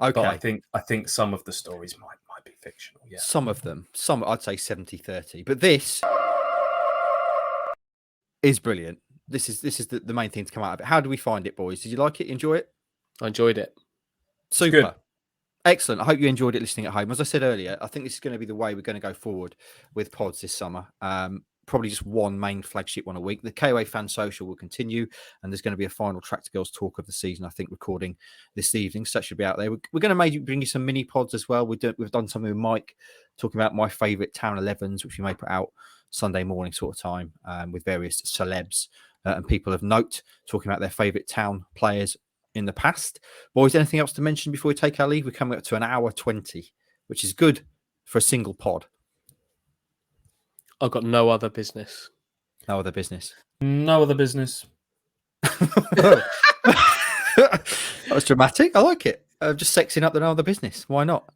Okay. But I think some of the stories might be fictional. Yeah. Some of them. Some I'd say 70-30. But this is brilliant. This is the main thing to come out of it. How do we find it, boys? Did you like it? Enjoy it? I enjoyed it. Super. Good. Excellent. I hope you enjoyed it listening at home. As I said earlier, I think this is going to be the way we're going to go forward with pods this summer. Probably just one main flagship one a week. The KOA Fan Social will continue, and there's going to be a final Tractor Girls talk of the season, I think, recording this evening. So that should be out there. We're going to maybe bring you some mini pods as well. We've done something with Mike talking about my favourite Town 11s, which we may put out Sunday morning sort of time with various celebs and people of note talking about their favourite Town players in the past. Boys, anything else to mention before we take our leave? We're coming up to an hour 20, which is good for a single pod. I've got no other business. No other business. No other business. That was dramatic. I like it. Just sexing up the no other business. Why not?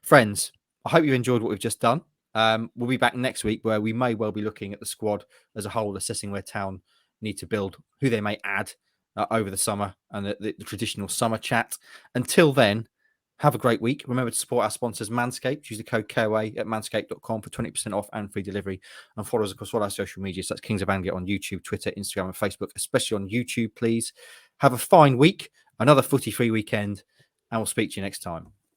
Friends, I hope you enjoyed what we've just done. We'll be back next week where we may well be looking at the squad as a whole, assessing where Town need to build, who they may add over the summer, and the traditional summer chat. Until then, have a great week. Remember to support our sponsors, Manscaped. Use the code KOA at manscaped.com for 20% off and free delivery. And follow us across all our social media. So that's Kings of Baggott on YouTube, Twitter, Instagram, and Facebook, especially on YouTube, please. Have a fine week, another footy-free weekend, and we'll speak to you next time.